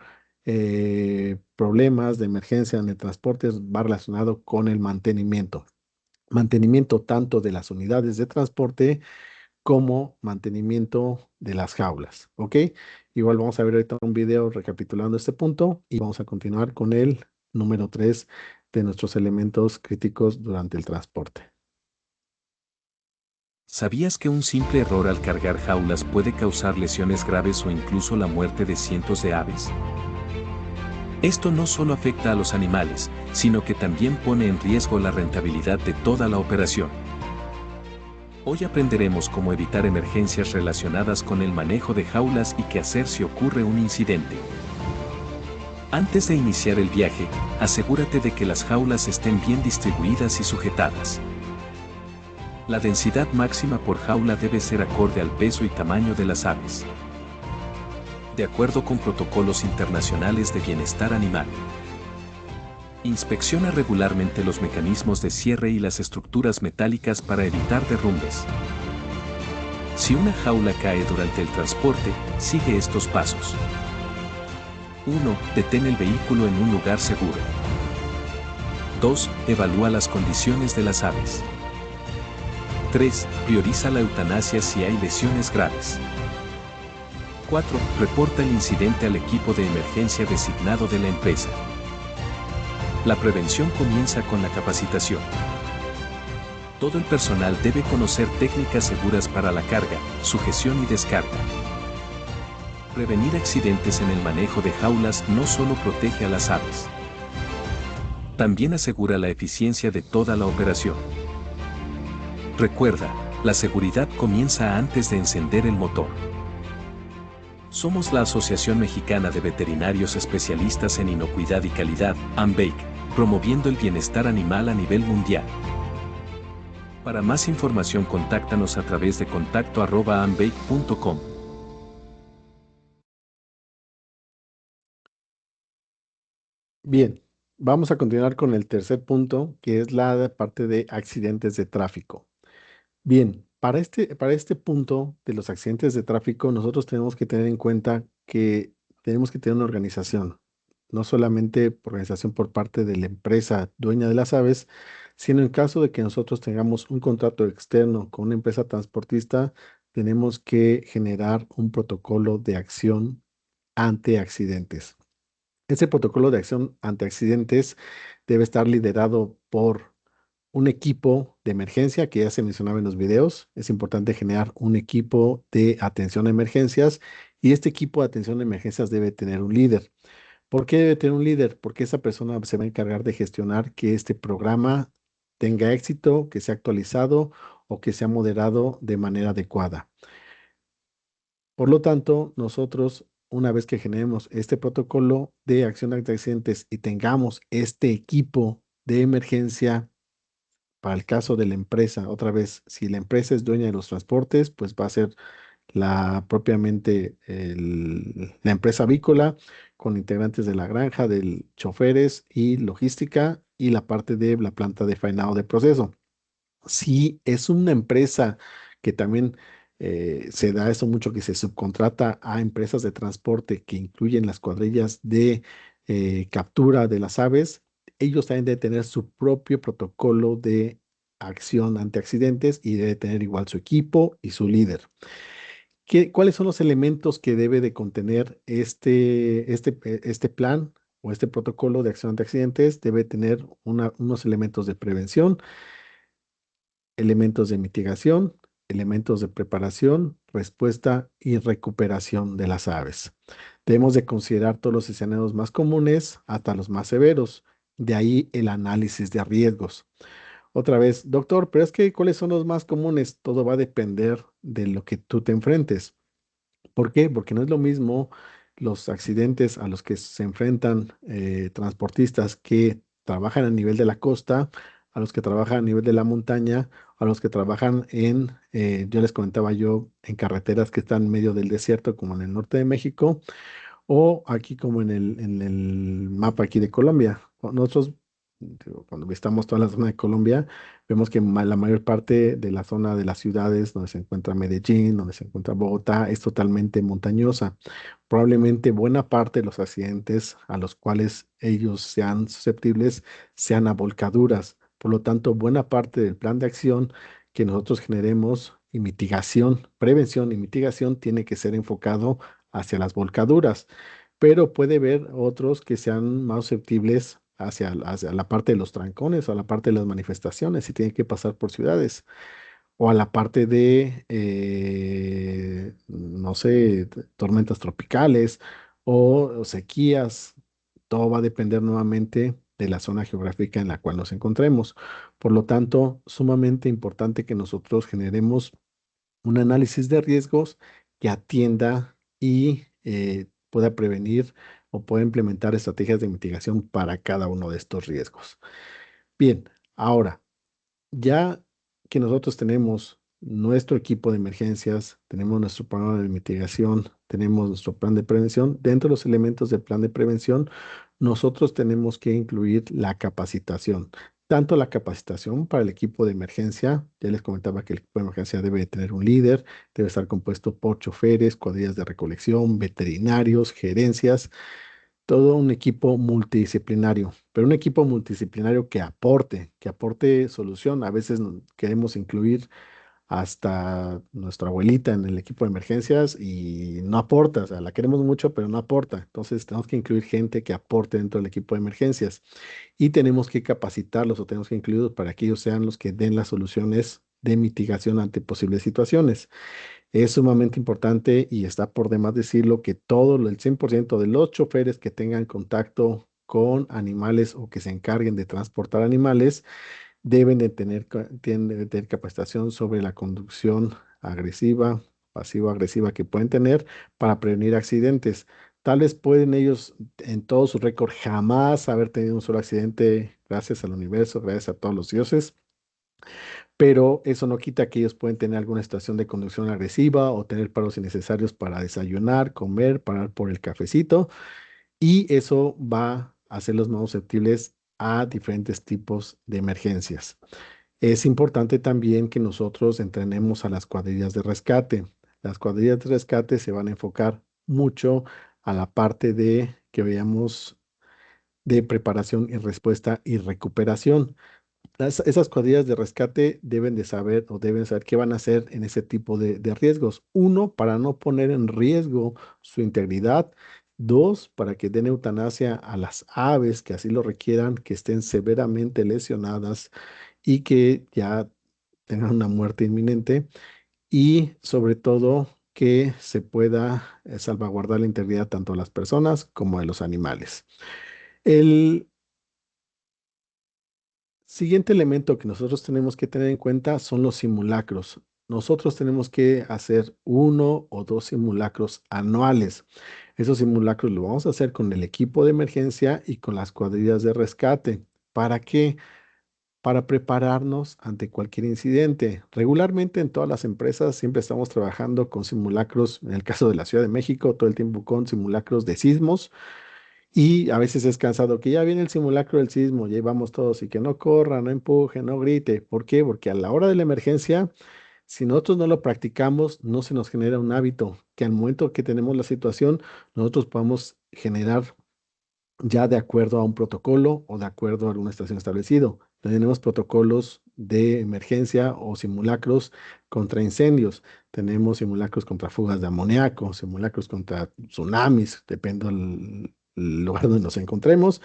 problemas de emergencia en el transporte va relacionado con el mantenimiento. Mantenimiento tanto de las unidades de transporte como mantenimiento de las jaulas, ¿ok? Igual vamos a ver ahorita un video recapitulando este punto y vamos a continuar con el número 3 de nuestros elementos críticos durante el transporte. ¿Sabías que un simple error al cargar jaulas puede causar lesiones graves o incluso la muerte de cientos de aves? Esto no solo afecta a los animales, sino que también pone en riesgo la rentabilidad de toda la operación. Hoy aprenderemos cómo evitar emergencias relacionadas con el manejo de jaulas y qué hacer si ocurre un incidente. Antes de iniciar el viaje, asegúrate de que las jaulas estén bien distribuidas y sujetadas. La densidad máxima por jaula debe ser acorde al peso y tamaño de las aves, de acuerdo con protocolos internacionales de bienestar animal. Inspecciona regularmente los mecanismos de cierre y las estructuras metálicas para evitar derrumbes. Si una jaula cae durante el transporte, sigue estos pasos. 1. Detén el vehículo en un lugar seguro. 2. Evalúa las condiciones de las aves. 3. Prioriza la eutanasia si hay lesiones graves. 4. Reporta el incidente al equipo de emergencia designado de la empresa. La prevención comienza con la capacitación. Todo el personal debe conocer técnicas seguras para la carga, sujeción y descarga. Prevenir accidentes en el manejo de jaulas no solo protege a las aves, también asegura la eficiencia de toda la operación. Recuerda, la seguridad comienza antes de encender el motor. Somos la Asociación Mexicana de Veterinarios Especialistas en Inocuidad y Calidad, AMVEIC, promoviendo el bienestar animal a nivel mundial. Para más información contáctanos a través de contacto@amveic.com. Bien, vamos a continuar con el tercer punto, que es la parte de accidentes de tráfico. Bien, para este punto de los accidentes de tráfico, nosotros tenemos que tener en cuenta que tenemos que tener una organización, no solamente organización por parte de la empresa dueña de las aves, sino en caso de que nosotros tengamos un contrato externo con una empresa transportista, tenemos que generar un protocolo de acción ante accidentes. Ese protocolo de acción ante accidentes debe estar liderado por un equipo de emergencia que ya se mencionaba en los videos. Es importante generar un equipo de atención a emergencias y este equipo de atención a emergencias debe tener un líder. ¿Por qué debe tener un líder? Porque esa persona se va a encargar de gestionar que este programa tenga éxito, que sea actualizado o que sea moderado de manera adecuada. Por lo tanto, nosotros, una vez que generemos este protocolo de acción ante accidentes y tengamos este equipo de emergencia, para el caso de la empresa, otra vez, si la empresa es dueña de los transportes, pues va a ser propiamente la empresa avícola con integrantes de la granja, del choferes y logística y la parte de la planta de faenado de proceso. Si es una empresa que también se da eso mucho, que se subcontrata a empresas de transporte que incluyen las cuadrillas de captura de las aves, ellos también deben tener su propio protocolo de acción ante accidentes y debe tener igual su equipo y su líder. ¿Cuáles son los elementos que debe de contener este plan o este protocolo de acción ante accidentes? Debe tener unos elementos de prevención, elementos de mitigación, elementos de preparación, respuesta y recuperación de las aves. Debemos de considerar todos los escenarios más comunes hasta los más severos. De ahí el análisis de riesgos. Otra vez, doctor, pero es que ¿cuáles son los más comunes? Todo va a depender de lo que tú te enfrentes. ¿Por qué? Porque no es lo mismo los accidentes a los que se enfrentan transportistas que trabajan a nivel de la costa, a los que trabajan a nivel de la montaña, a los que trabajan yo les comentaba yo, en carreteras que están en medio del desierto, como en el norte de México, o aquí como en el mapa aquí de Colombia. Nosotros, digo, cuando visitamos toda la zona de Colombia, vemos que la mayor parte de la zona de las ciudades donde se encuentra Medellín, donde se encuentra Bogotá, es totalmente montañosa. Probablemente buena parte de los accidentes a los cuales ellos sean susceptibles sean a volcaduras. Por lo tanto, buena parte del plan de acción que nosotros generemos y mitigación, prevención y mitigación tiene que ser enfocado hacia las volcaduras, pero puede haber otros que sean más susceptibles hacia la parte de los trancones o a la parte de las manifestaciones y tienen que pasar por ciudades o a la parte de, no sé, tormentas tropicales o sequías. Todo va a depender nuevamente de la zona geográfica en la cual nos encontremos. Por lo tanto, sumamente importante que nosotros generemos un análisis de riesgos que atienda y pueda prevenir o pueda implementar estrategias de mitigación para cada uno de estos riesgos. Bien, ahora, ya que nosotros tenemos nuestro equipo de emergencias, tenemos nuestro programa de mitigación, tenemos nuestro plan de prevención, dentro de los elementos del plan de prevención, nosotros tenemos que incluir la capacitación. Tanto la capacitación para el equipo de emergencia, ya les comentaba que el equipo de emergencia debe tener un líder, debe estar compuesto por choferes, cuadrillas de recolección, veterinarios, gerencias, todo un equipo multidisciplinario, pero un equipo multidisciplinario que aporte solución. A veces queremos incluir hasta nuestra abuelita en el equipo de emergencias y no aporta, o sea, la queremos mucho, pero no aporta. Entonces tenemos que incluir gente que aporte dentro del equipo de emergencias y tenemos que capacitarlos o tenemos que incluirlos para que ellos sean los que den las soluciones de mitigación ante posibles situaciones. Es sumamente importante y está por demás decirlo que todo el 100% de los choferes que tengan contacto con animales o que se encarguen de transportar animales deben de tienen de tener capacitación sobre la conducción agresiva, pasivo-agresiva que pueden tener para prevenir accidentes. Tal vez pueden ellos en todo su récord jamás haber tenido un solo accidente gracias al universo, gracias a todos los dioses, pero eso no quita que ellos pueden tener alguna situación de conducción agresiva o tener paros innecesarios para desayunar, comer, parar por el cafecito, y eso va a hacerlos más susceptibles a diferentes tipos de emergencias. Es importante también que nosotros entrenemos a las cuadrillas de rescate. Las cuadrillas de rescate se van a enfocar mucho a la parte de que veamos de preparación y respuesta y recuperación. Esas cuadrillas de rescate deben de saber o deben saber qué van a hacer en ese tipo de riesgos. Uno, para no poner en riesgo su integridad. Dos, para que den eutanasia a las aves que así lo requieran, que estén severamente lesionadas y que ya tengan una muerte inminente. Y sobre todo, que se pueda salvaguardar la integridad tanto de las personas como de los animales. El siguiente elemento que nosotros tenemos que tener en cuenta son los simulacros. Nosotros tenemos que hacer 1 o 2 simulacros anuales. Esos simulacros lo vamos a hacer con el equipo de emergencia y con las cuadrillas de rescate. ¿Para qué? Para prepararnos ante cualquier incidente. Regularmente en todas las empresas siempre estamos trabajando con simulacros, en el caso de la Ciudad de México, todo el tiempo con simulacros de sismos. Y a veces es cansado que ya viene el simulacro del sismo, ya ahí vamos todos y que no corra, no empuje, no grite. ¿Por qué? Porque a la hora de la emergencia, si nosotros no lo practicamos, no se nos genera un hábito que al momento que tenemos la situación, nosotros podamos generar ya de acuerdo a un protocolo o de acuerdo a alguna estación establecido. Tenemos protocolos de emergencia o simulacros contra incendios. Tenemos simulacros contra fugas de amoníaco, simulacros contra tsunamis, depende del lugar donde nos encontremos.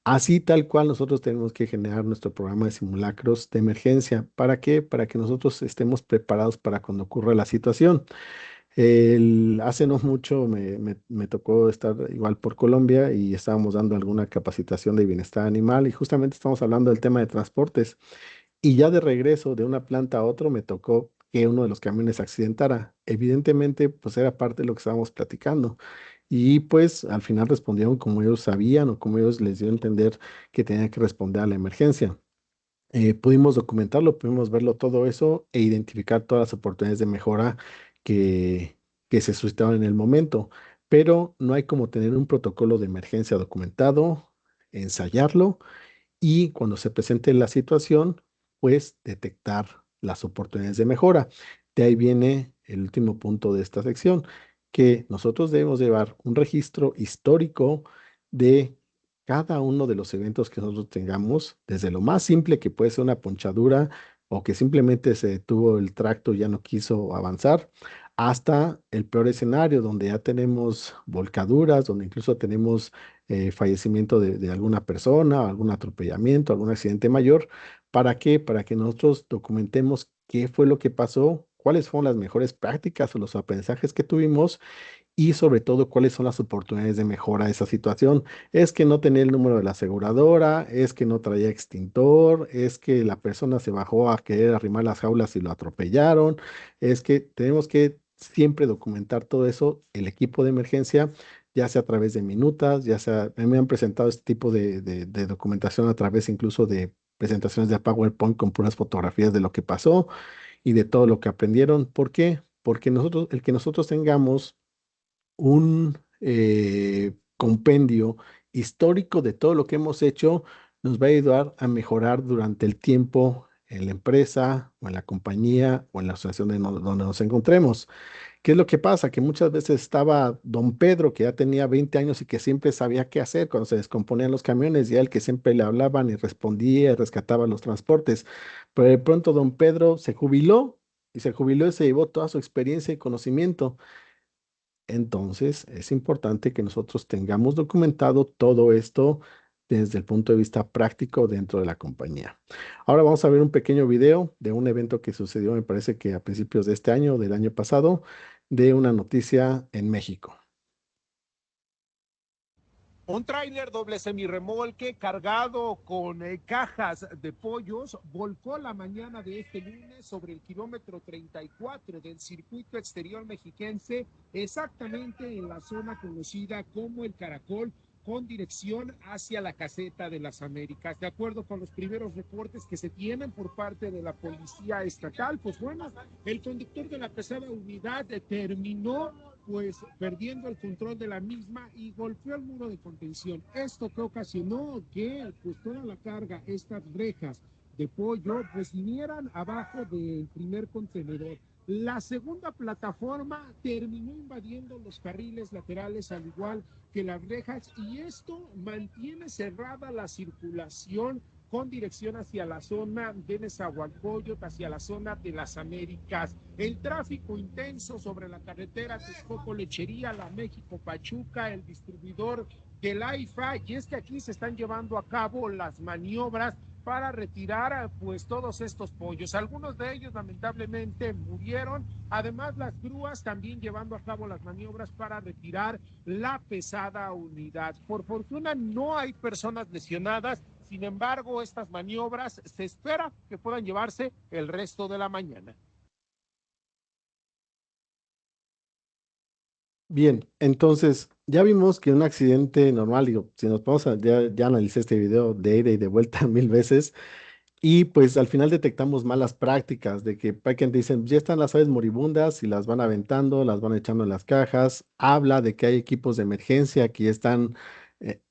Así tal cual nosotros tenemos que generar nuestro programa de simulacros de emergencia. ¿Para qué? Para que nosotros estemos preparados para cuando ocurra la situación. Hace no mucho me tocó estar igual por Colombia y estábamos dando alguna capacitación de bienestar animal y justamente estamos hablando del tema de transportes. Y ya de regreso de una planta a otro me tocó que uno de los camiones se accidentara. Evidentemente, pues era parte de lo que estábamos platicando. Y pues al final respondieron como ellos sabían o como ellos les dio a entender que tenían que responder a la emergencia. Pudimos documentarlo, pudimos verlo todo eso e identificar todas las oportunidades de mejora que, que se suscitaban en el momento. Pero no hay como tener un protocolo de emergencia documentado, ensayarlo y cuando se presente la situación, pues detectar las oportunidades de mejora. De ahí viene el último punto de esta sección, que nosotros debemos llevar un registro histórico de cada uno de los eventos que nosotros tengamos, desde lo más simple que puede ser una ponchadura o que simplemente se detuvo el tracto y ya no quiso avanzar, hasta el peor escenario, donde ya tenemos volcaduras, donde incluso tenemos fallecimiento de alguna persona, algún atropellamiento, algún accidente mayor. ¿Para qué? Para que nosotros documentemos qué fue lo que pasó, cuáles fueron las mejores prácticas o los aprendizajes que tuvimos y sobre todo cuáles son las oportunidades de mejora de esa situación. Es que no tenía el número de la aseguradora, es que no traía extintor, es que la persona se bajó a querer arrimar las jaulas y lo atropellaron, es que tenemos que siempre documentar todo eso, el equipo de emergencia, ya sea a través de minutas, ya sea, me han presentado este tipo de documentación a través incluso de presentaciones de PowerPoint con puras fotografías de lo que pasó y de todo lo que aprendieron. ¿Por qué? Porque nosotros, el que nosotros tengamos un compendio histórico de todo lo que hemos hecho nos va a ayudar a mejorar durante el tiempo en la empresa o en la compañía o en la asociación donde nos encontremos. ¿Qué es lo que pasa? Que muchas veces estaba don Pedro, que ya tenía 20 años y que siempre sabía qué hacer cuando se descomponían los camiones, y a él que siempre le hablaban y respondía y rescataba los transportes. Pero de pronto don Pedro se jubiló y se llevó toda su experiencia y conocimiento. Entonces, es importante que nosotros tengamos documentado todo esto desde el punto de vista práctico dentro de la compañía. Ahora vamos a ver un pequeño video de un evento que sucedió, me parece que a principios de este año, del año pasado, de una noticia en México. Un tráiler doble semirremolque cargado con cajas de pollos volcó la mañana de este lunes sobre el kilómetro 34 del circuito exterior mexiquense, exactamente en la zona conocida como El Caracol, con dirección hacia la Caseta de las Américas. De acuerdo con los primeros reportes que se tienen por parte de la Policía Estatal, pues bueno, el conductor de la pesada unidad terminó pues perdiendo el control de la misma y golpeó el muro de contención. Esto que ocasionó que pues toda la carga, estas rejas de pollo, pues vinieran abajo del primer contenedor. La segunda plataforma terminó invadiendo los carriles laterales al igual que las rejas, y esto mantiene cerrada la circulación con dirección hacia la zona de Nezahualcóyotl, hacia la zona de las Américas. El tráfico intenso sobre la carretera Texcoco-Lechería, la México-Pachuca, el distribuidor del AIFA, y es que aquí se están llevando a cabo las maniobras para retirar pues todos estos pollos. Algunos de ellos lamentablemente murieron. Además, las grúas también llevando a cabo las maniobras para retirar la pesada unidad. Por fortuna no hay personas lesionadas. Sin embargo, estas maniobras se espera que puedan llevarse el resto de la mañana. Bien, entonces ya vimos que un accidente normal, digo, si nos vamos a, ya analicé este video de ida y de vuelta 1000 veces, y pues al final detectamos malas prácticas de que prácticamente dicen, ya están las aves moribundas y las van aventando, las van echando en las cajas. Habla de que hay equipos de emergencia que ya están eh,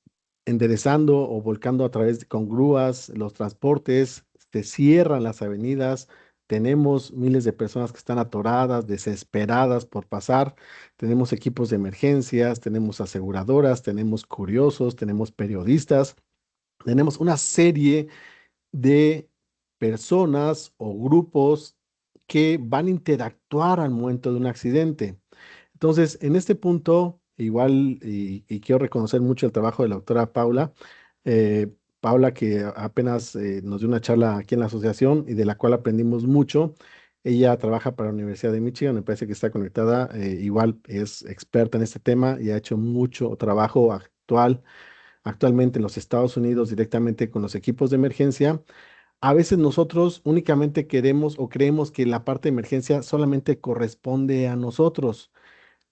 enderezando o volcando a través con grúas los transportes, se cierran las avenidas, tenemos miles de personas que están atoradas, desesperadas por pasar, tenemos equipos de emergencias, tenemos aseguradoras, tenemos curiosos, tenemos periodistas, tenemos una serie de personas o grupos que van a interactuar al momento de un accidente. Entonces, en este punto, igual, y quiero reconocer mucho el trabajo de la doctora Paula, Paula que apenas nos dio una charla aquí en la asociación y de la cual aprendimos mucho. Ella trabaja para la Universidad de Michigan, me parece que está conectada, igual es experta en este tema y ha hecho mucho trabajo actualmente en los Estados Unidos directamente con los equipos de emergencia. A veces nosotros únicamente queremos o creemos que la parte de emergencia solamente corresponde a nosotros,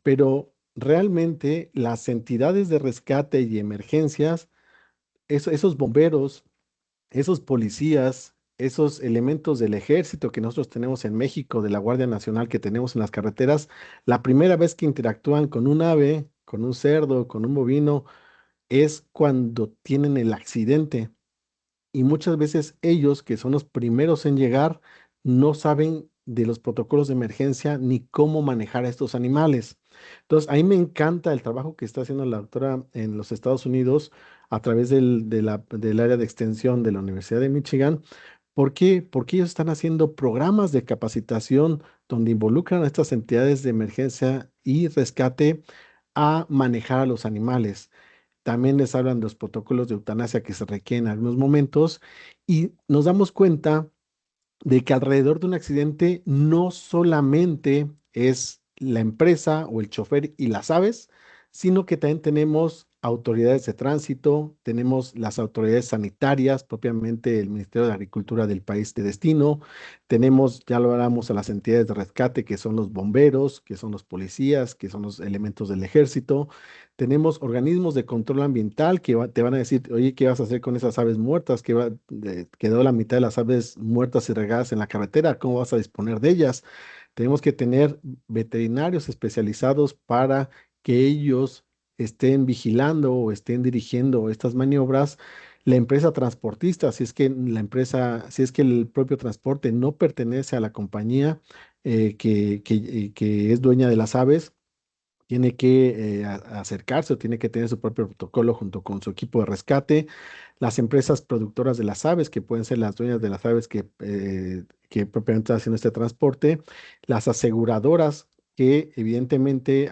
pero realmente las entidades de rescate y emergencias, esos bomberos, esos policías, esos elementos del ejército que nosotros tenemos en México, de la Guardia Nacional que tenemos en las carreteras, la primera vez que interactúan con un ave, con un cerdo, con un bovino, es cuando tienen el accidente. Y muchas veces ellos, que son los primeros en llegar, no saben de los protocolos de emergencia ni cómo manejar a estos animales. Entonces, a mí me encanta el trabajo que está haciendo la doctora en los Estados Unidos a través del área de extensión de la Universidad de Michigan. ¿Por qué? Porque ellos están haciendo programas de capacitación donde involucran a estas entidades de emergencia y rescate a manejar a los animales. También les hablan de los protocolos de eutanasia que se requieren en algunos momentos, y nos damos cuenta de que alrededor de un accidente no solamente es la empresa o el chofer y las aves, sino que también tenemos autoridades de tránsito, tenemos las autoridades sanitarias, propiamente el Ministerio de Agricultura del país de destino, tenemos, ya lo hablamos, a las entidades de rescate, que son los bomberos, que son los policías, que son los elementos del ejército, tenemos organismos de control ambiental que te van a decir, oye, ¿qué vas a hacer con esas aves muertas? Quedó la mitad de las aves muertas y regadas en la carretera, ¿cómo vas a disponer de ellas? Tenemos que tener veterinarios especializados para que ellos estén vigilando o estén dirigiendo estas maniobras. La empresa transportista, si es que si es que el propio transporte no pertenece a la compañía que es dueña de las aves, tiene que acercarse o tiene que tener su propio protocolo junto con su equipo de rescate. Las empresas productoras de las aves, que pueden ser las dueñas de las aves que propiamente están haciendo este transporte. Las aseguradoras, que evidentemente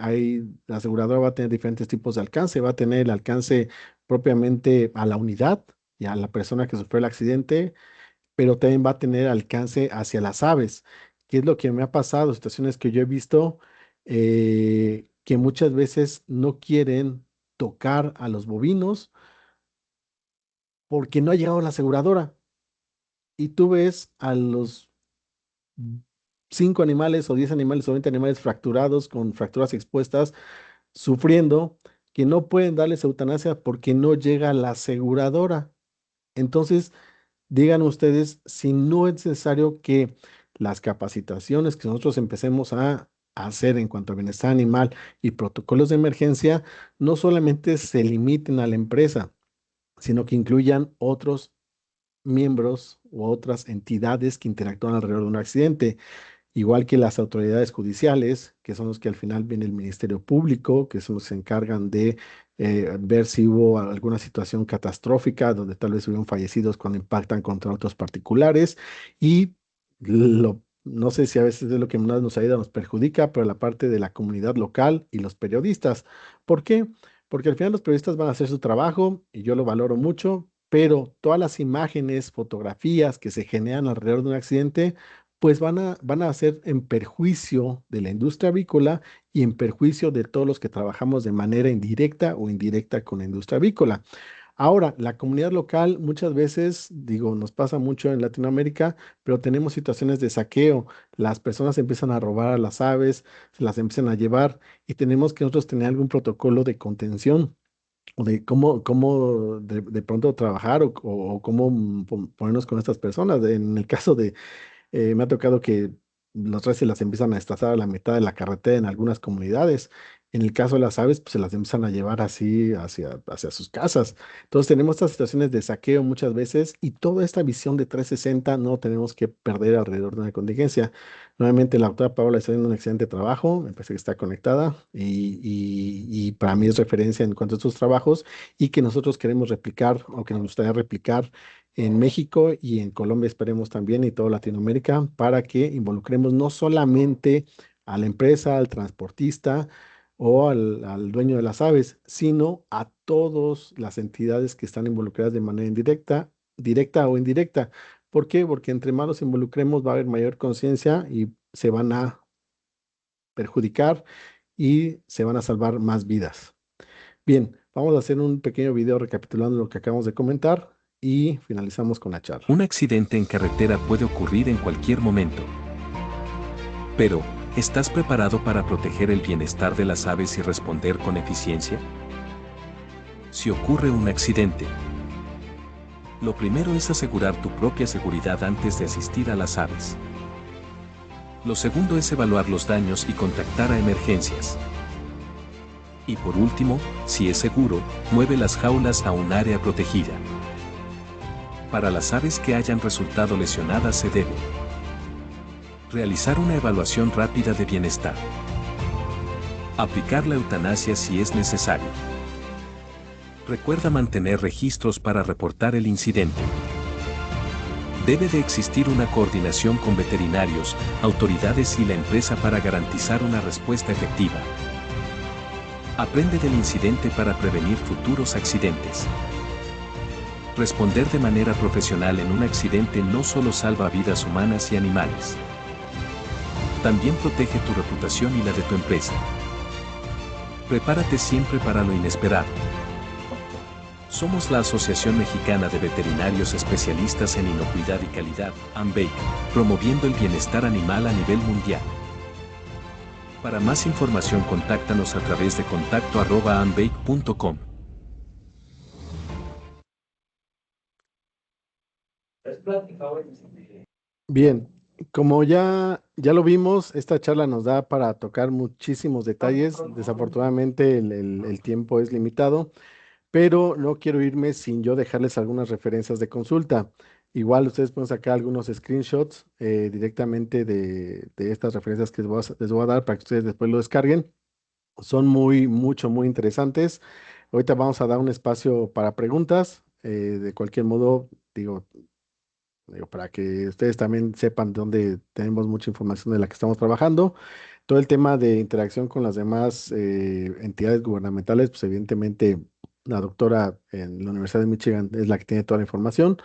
la aseguradora va a tener diferentes tipos de alcance. Va a tener el alcance propiamente a la unidad y a la persona que sufrió el accidente, pero también va a tener alcance hacia las aves. ¿Qué es lo que me ha pasado? Situaciones que yo he visto que muchas veces no quieren tocar a los bovinos porque no ha llegado la aseguradora. Y tú ves a los 5 animales o 10 animales o 20 animales fracturados con fracturas expuestas, sufriendo, que no pueden darles eutanasia porque no llega la aseguradora. Entonces, digan ustedes si no es necesario que las capacitaciones que nosotros empecemos a hacer en cuanto a bienestar animal y protocolos de emergencia no solamente se limiten a la empresa, sino que incluyan otros miembros u otras entidades que interactúan alrededor de un accidente, igual que las autoridades judiciales, que son los que al final viene el Ministerio Público, que son los que se encargan de ver si hubo alguna situación catastrófica donde tal vez hubieron fallecidos cuando impactan contra otros particulares. Y no sé si a veces es lo que más nos ayuda, nos perjudica, pero la parte de la comunidad local y los periodistas. ¿Por qué? Porque al final los periodistas van a hacer su trabajo y yo lo valoro mucho, pero todas las imágenes, fotografías que se generan alrededor de un accidente, pues van a ser en perjuicio de la industria avícola y en perjuicio de todos los que trabajamos de manera indirecta o indirecta con la industria avícola. Ahora, la comunidad local muchas veces, digo, nos pasa mucho en Latinoamérica, pero tenemos situaciones de saqueo. Las personas empiezan a robar a las aves, se las empiezan a llevar y tenemos que nosotros tener algún protocolo de contención o de cómo de pronto trabajar o cómo ponernos con estas personas. En el caso de me ha tocado que los reses las empiezan a destazar a la mitad de la carretera en algunas comunidades. En el caso de las aves, pues se las empiezan a llevar así hacia sus casas. Entonces tenemos estas situaciones de saqueo muchas veces y toda esta visión de 360 no tenemos que perder alrededor de una contingencia. Nuevamente la doctora Paola está haciendo un excelente trabajo, me parece que está conectada y para mí es referencia en cuanto a estos trabajos y que nosotros queremos replicar o que nos gustaría replicar en México y en Colombia, esperemos también, y toda Latinoamérica, para que involucremos no solamente a la empresa, al transportista o al dueño de las aves, sino a todas las entidades que están involucradas de manera indirecta, directa o indirecta. ¿Por qué? Porque entre más nos involucremos va a haber mayor conciencia y se van a perjudicar y se van a salvar más vidas. Bien, vamos a hacer un pequeño video recapitulando lo que acabamos de comentar y finalizamos con la charla. Un accidente en carretera puede ocurrir en cualquier momento. Pero, ¿estás preparado para proteger el bienestar de las aves y responder con eficiencia? Si ocurre un accidente, lo primero es asegurar tu propia seguridad antes de asistir a las aves. Lo segundo es evaluar los daños y contactar a emergencias. Y por último, si es seguro, mueve las jaulas a un área protegida. Para las aves que hayan resultado lesionadas se debe realizar una evaluación rápida de bienestar. Aplicar la eutanasia si es necesario. Recuerda mantener registros para reportar el incidente. Debe de existir una coordinación con veterinarios, autoridades y la empresa para garantizar una respuesta efectiva. Aprende del incidente para prevenir futuros accidentes. Responder de manera profesional en un accidente no solo salva vidas humanas y animales. también protege tu reputación y la de tu empresa. Prepárate siempre para lo inesperado. Somos la Asociación Mexicana de Veterinarios Especialistas en Inocuidad y Calidad, AMVEIC, promoviendo el bienestar animal a nivel mundial. Para más información, contáctanos a través de contacto@amveic.com. Bien, como ya lo vimos, esta charla nos da para tocar muchísimos detalles. Desafortunadamente el tiempo es limitado, pero no quiero irme sin yo dejarles algunas referencias de consulta. Igual ustedes pueden sacar algunos screenshots directamente de estas referencias que les voy a dar para que ustedes después lo descarguen. Son muy interesantes. Ahorita vamos a dar un espacio para preguntas. De cualquier modo, digo, para que ustedes también sepan dónde tenemos mucha información de la que estamos trabajando. Todo el tema de interacción con las demás entidades gubernamentales, pues evidentemente la doctora en la Universidad de Michigan es la que tiene toda la información,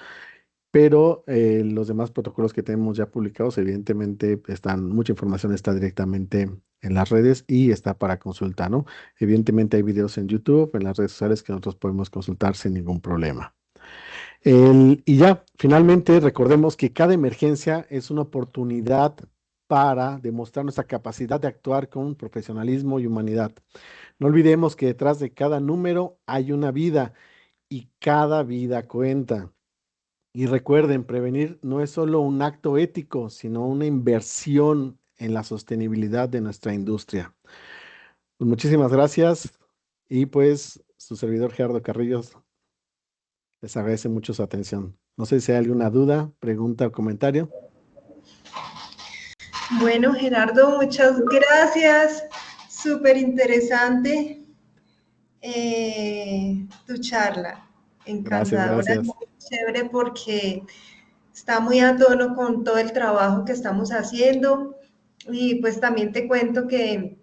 pero los demás protocolos que tenemos ya publicados, evidentemente mucha información está directamente en las redes y está para consulta, ¿no? Evidentemente hay videos en YouTube, en las redes sociales que nosotros podemos consultar sin ningún problema. Y ya, finalmente, recordemos que cada emergencia es una oportunidad para demostrar nuestra capacidad de actuar con profesionalismo y humanidad. No olvidemos que detrás de cada número hay una vida y cada vida cuenta. Y recuerden, prevenir no es solo un acto ético, sino una inversión en la sostenibilidad de nuestra industria. Pues muchísimas gracias y pues su servidor Gerardo Carrillos les agradece mucho su atención. No sé si hay alguna duda, pregunta o comentario. Bueno, Gerardo, muchas gracias. Súper interesante tu charla. Encantadora, Gracias. muy chévere porque está muy a tono con todo el trabajo que estamos haciendo. Y pues también te cuento que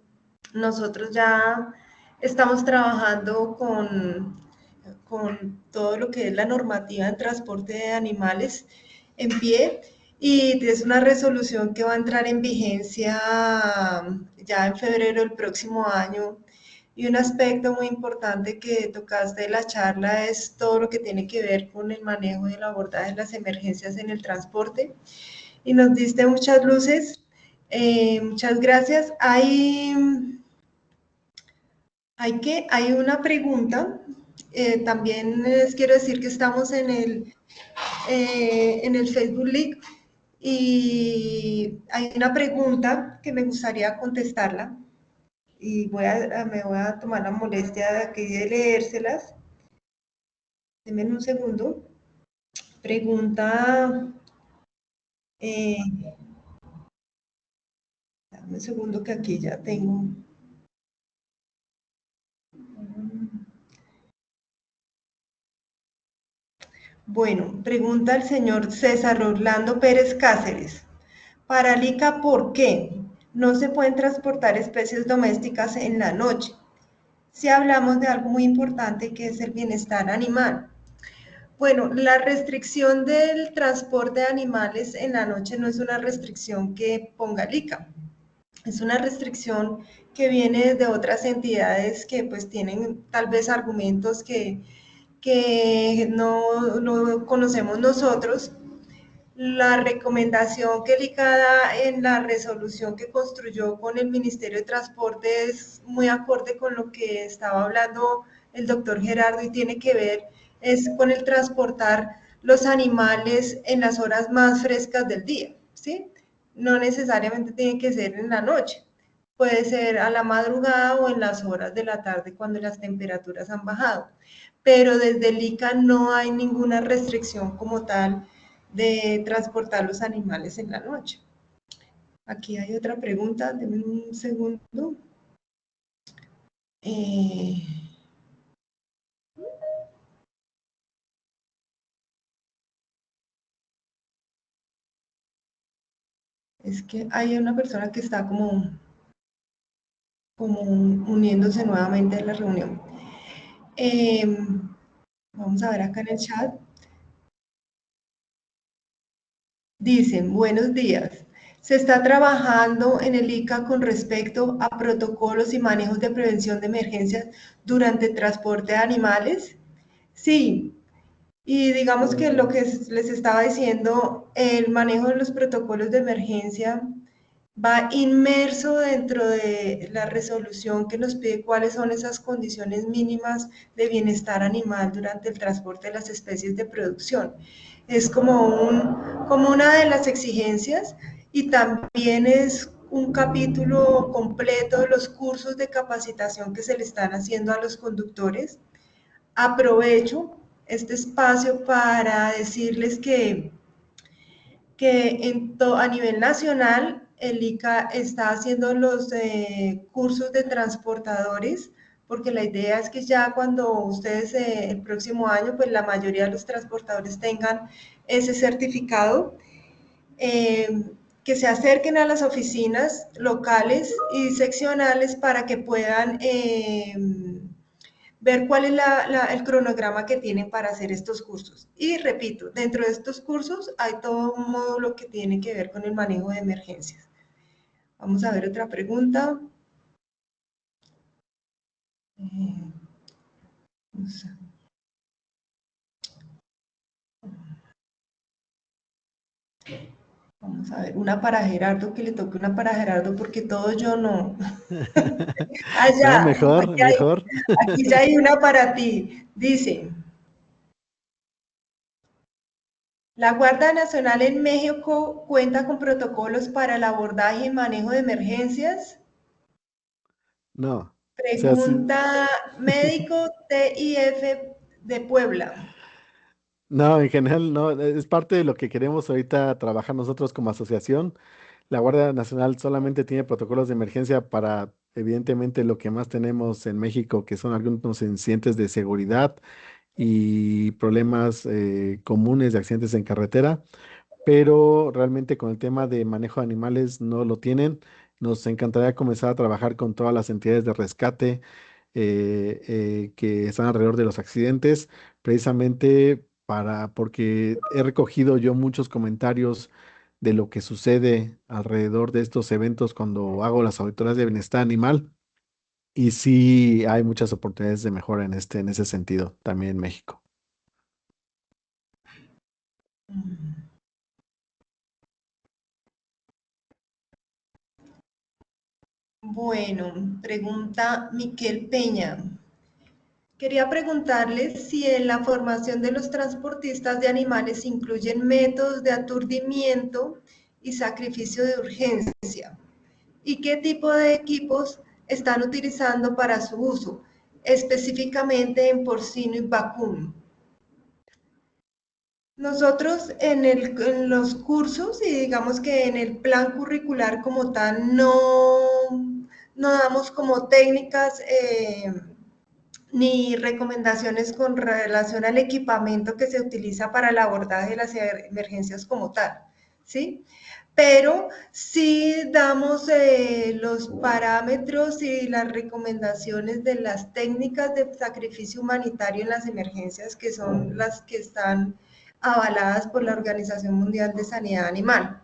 nosotros ya estamos trabajando con todo lo que es la normativa en transporte de animales en pie y es una resolución que va a entrar en vigencia ya en febrero del próximo año. Y un aspecto muy importante que tocaste de la charla es todo lo que tiene que ver con el manejo y el abordaje de las emergencias en el transporte. Y nos diste muchas luces. Muchas gracias. Hay una pregunta. También les quiero decir que estamos en el Facebook Live y hay una pregunta que me gustaría contestarla y me voy a tomar la molestia de aquí de leérselas. Denme un segundo. Pregunta, dame un segundo que aquí ya tengo. Bueno, pregunta el señor César Orlando Pérez Cáceres. Para Lica, ¿por qué no se pueden transportar especies domésticas en la noche? Si hablamos de algo muy importante que es el bienestar animal. Bueno, la restricción del transporte de animales en la noche no es una restricción que ponga Lica. Es una restricción que viene de otras entidades que pues tienen tal vez argumentos que no conocemos nosotros. La recomendación que Lica da en la resolución que construyó con el Ministerio de Transporte es muy acorde con lo que estaba hablando el doctor Gerardo y tiene que ver es con el transportar los animales en las horas más frescas del día, ¿sí? No necesariamente tiene que ser en la noche, puede ser a la madrugada o en las horas de la tarde cuando las temperaturas han bajado, pero desde el ICA no hay ninguna restricción como tal de transportar los animales en la noche. Aquí hay otra pregunta, denme un segundo. Es que hay una persona que está como uniéndose nuevamente a la reunión. Vamos a ver acá en el chat. Dicen, buenos días. Se está trabajando en el ICA con respecto a protocolos y manejos de prevención de emergencias durante el transporte de animales. Sí, y digamos que lo que les estaba diciendo, el manejo de los protocolos de emergencia va inmerso dentro de la resolución que nos pide cuáles son esas condiciones mínimas de bienestar animal durante el transporte de las especies de producción. Es como una de las exigencias y también es un capítulo completo de los cursos de capacitación que se le están haciendo a los conductores. Aprovecho este espacio para decirles que a nivel nacional el ICA está haciendo los cursos de transportadores, porque la idea es que ya cuando ustedes el próximo año, pues la mayoría de los transportadores tengan ese certificado, que se acerquen a las oficinas locales y seccionales para que puedan ver cuál es el cronograma que tienen para hacer estos cursos. Y repito, dentro de estos cursos hay todo un módulo que tiene que ver con el manejo de emergencias. Vamos a ver otra pregunta. Vamos a ver, una para Gerardo, que le toque una para Gerardo, porque todo yo no. No, Allá, mejor, mejor. aquí ya hay una para ti. Dice, la Guardia Nacional en México cuenta con protocolos para el abordaje y manejo de emergencias. No, o sea, sí. Pregunta médico TIF de Puebla. No, en general no, es parte de lo que queremos ahorita trabajar nosotros como asociación. La Guardia Nacional solamente tiene protocolos de emergencia para, evidentemente, lo que más tenemos en México, que son algunos incidentes de seguridad y problemas comunes de accidentes en carretera, pero realmente con el tema de manejo de animales no lo tienen. Nos encantaría comenzar a trabajar con todas las entidades de rescate que están alrededor de los accidentes, precisamente porque he recogido yo muchos comentarios de lo que sucede alrededor de estos eventos cuando hago las auditorías de bienestar animal. Y sí hay muchas oportunidades de mejora en ese sentido, también en México. Bueno, pregunta Miquel Peña. Quería preguntarles si en la formación de los transportistas de animales incluyen métodos de aturdimiento y sacrificio de urgencia. ¿Y qué tipo de equipos están utilizando para su uso, específicamente en porcino y vacuno? Nosotros en los cursos y digamos que en el plan curricular como tal no damos como técnicas ni recomendaciones con relación al equipamiento que se utiliza para el abordaje de las emergencias como tal, ¿sí? Pero sí damos los parámetros y las recomendaciones de las técnicas de sacrificio humanitario en las emergencias, que son las que están avaladas por la Organización Mundial de Sanidad Animal.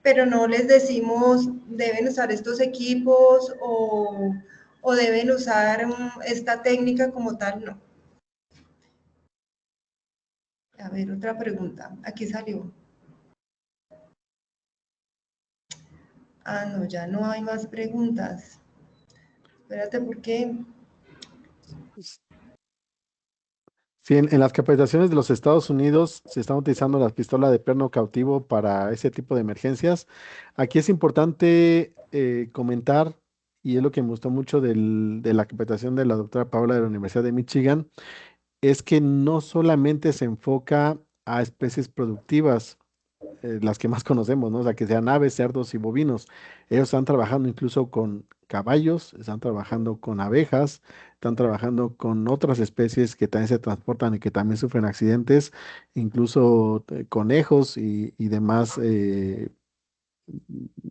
Pero no les decimos deben usar estos equipos o deben usar esta técnica como tal, no. A ver, otra pregunta. Aquí salió. Ah, no, ya no hay más preguntas. Espérate, ¿por qué? Sí, en las capacitaciones de los Estados Unidos se están utilizando las pistolas de perno cautivo para ese tipo de emergencias. Aquí es importante comentar, y es lo que me gustó mucho de la capacitación de la doctora Paula de la Universidad de Michigan, es que no solamente se enfoca a especies productivas, las que más conocemos, ¿no? O sea, que sean aves, cerdos y bovinos. Ellos están trabajando incluso con caballos, están trabajando con abejas, están trabajando con otras especies que también se transportan y que también sufren accidentes, incluso conejos y demás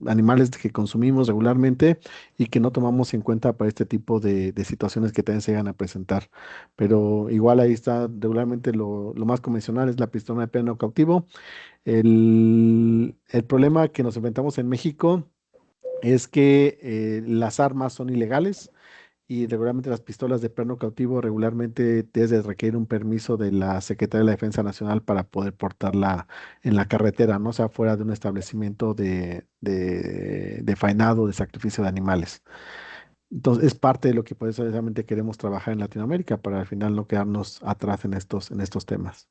animales que consumimos regularmente y que no tomamos en cuenta para este tipo de situaciones que también se llegan a presentar. Pero igual ahí está regularmente lo más convencional es la pistola de perno cautivo. El problema que nos enfrentamos en México es que las armas son ilegales y regularmente las pistolas de perno cautivo regularmente debes de requerir un permiso de la Secretaría de la Defensa Nacional para poder portarla en la carretera, no sea fuera de un establecimiento de faenado, de sacrificio de animales. Entonces es parte de lo que precisamente queremos trabajar en Latinoamérica para al final no quedarnos atrás en estos temas.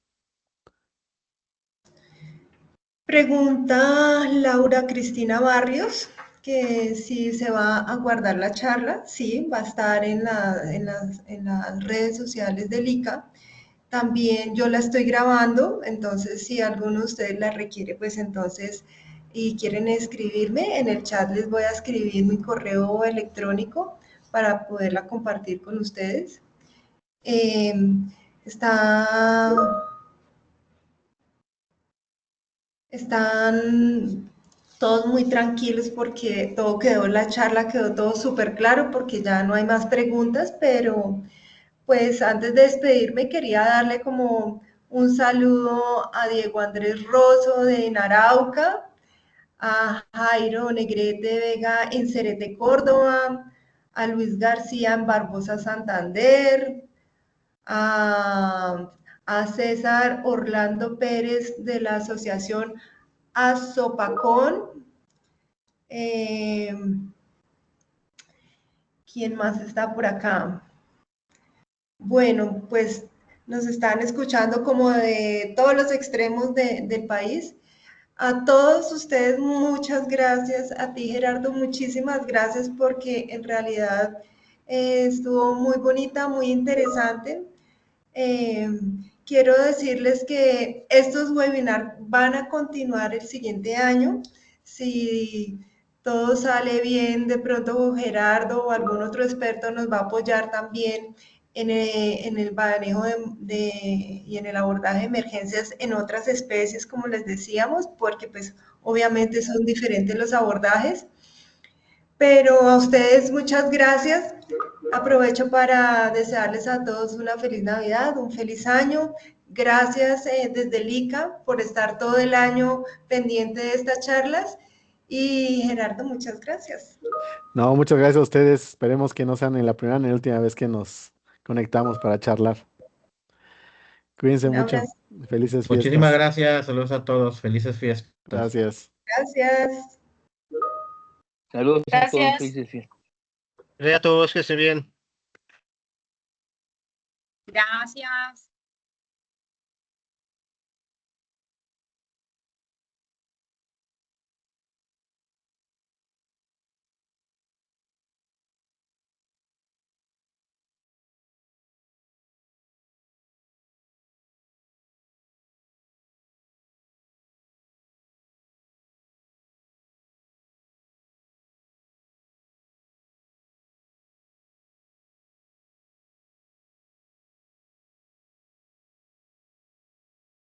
Pregunta Laura Cristina Barrios que si se va a guardar la charla. Sí, va a estar en las redes sociales del ICA. También yo la estoy grabando, entonces si alguno de ustedes la requiere, pues entonces y quieren escribirme, en el chat les voy a escribir mi correo electrónico para poderla compartir con ustedes. Eh, está Están todos muy tranquilos porque todo quedó, la charla quedó todo súper claro porque ya no hay más preguntas, pero pues antes de despedirme quería darle como un saludo a Diego Andrés Rosso de Arauca, a Jairo Negrete Vega en Cerete, Córdoba, a Luis García en Barbosa, Santander, a, a César Orlando Pérez de la Asociación Azopacón. ¿Quién más está por acá? Bueno, pues nos están escuchando como de todos los extremos del país. A todos ustedes, muchas gracias. A ti, Gerardo, muchísimas gracias porque en realidad estuvo muy bonita, muy interesante. Quiero decirles que estos webinars van a continuar el siguiente año. Si todo sale bien, de pronto Gerardo o algún otro experto nos va a apoyar también en el manejo y en el abordaje de emergencias en otras especies, como les decíamos, porque pues obviamente son diferentes los abordajes. Pero a ustedes muchas gracias. Aprovecho para desearles a todos una feliz Navidad, un feliz año. Gracias desde el ICA por estar todo el año pendiente de estas charlas. Y Gerardo, muchas gracias. No, muchas gracias a ustedes. Esperemos que no sean ni la primera ni la última vez que nos conectamos para charlar. Cuídense Un mucho. abrazo. Felices Muchísimas fiestas. gracias, saludos a todos, felices fiestas. Gracias. Gracias. Saludos a todos, Gracias. felices fiestas. Gracias a todos, que estén bien. Gracias.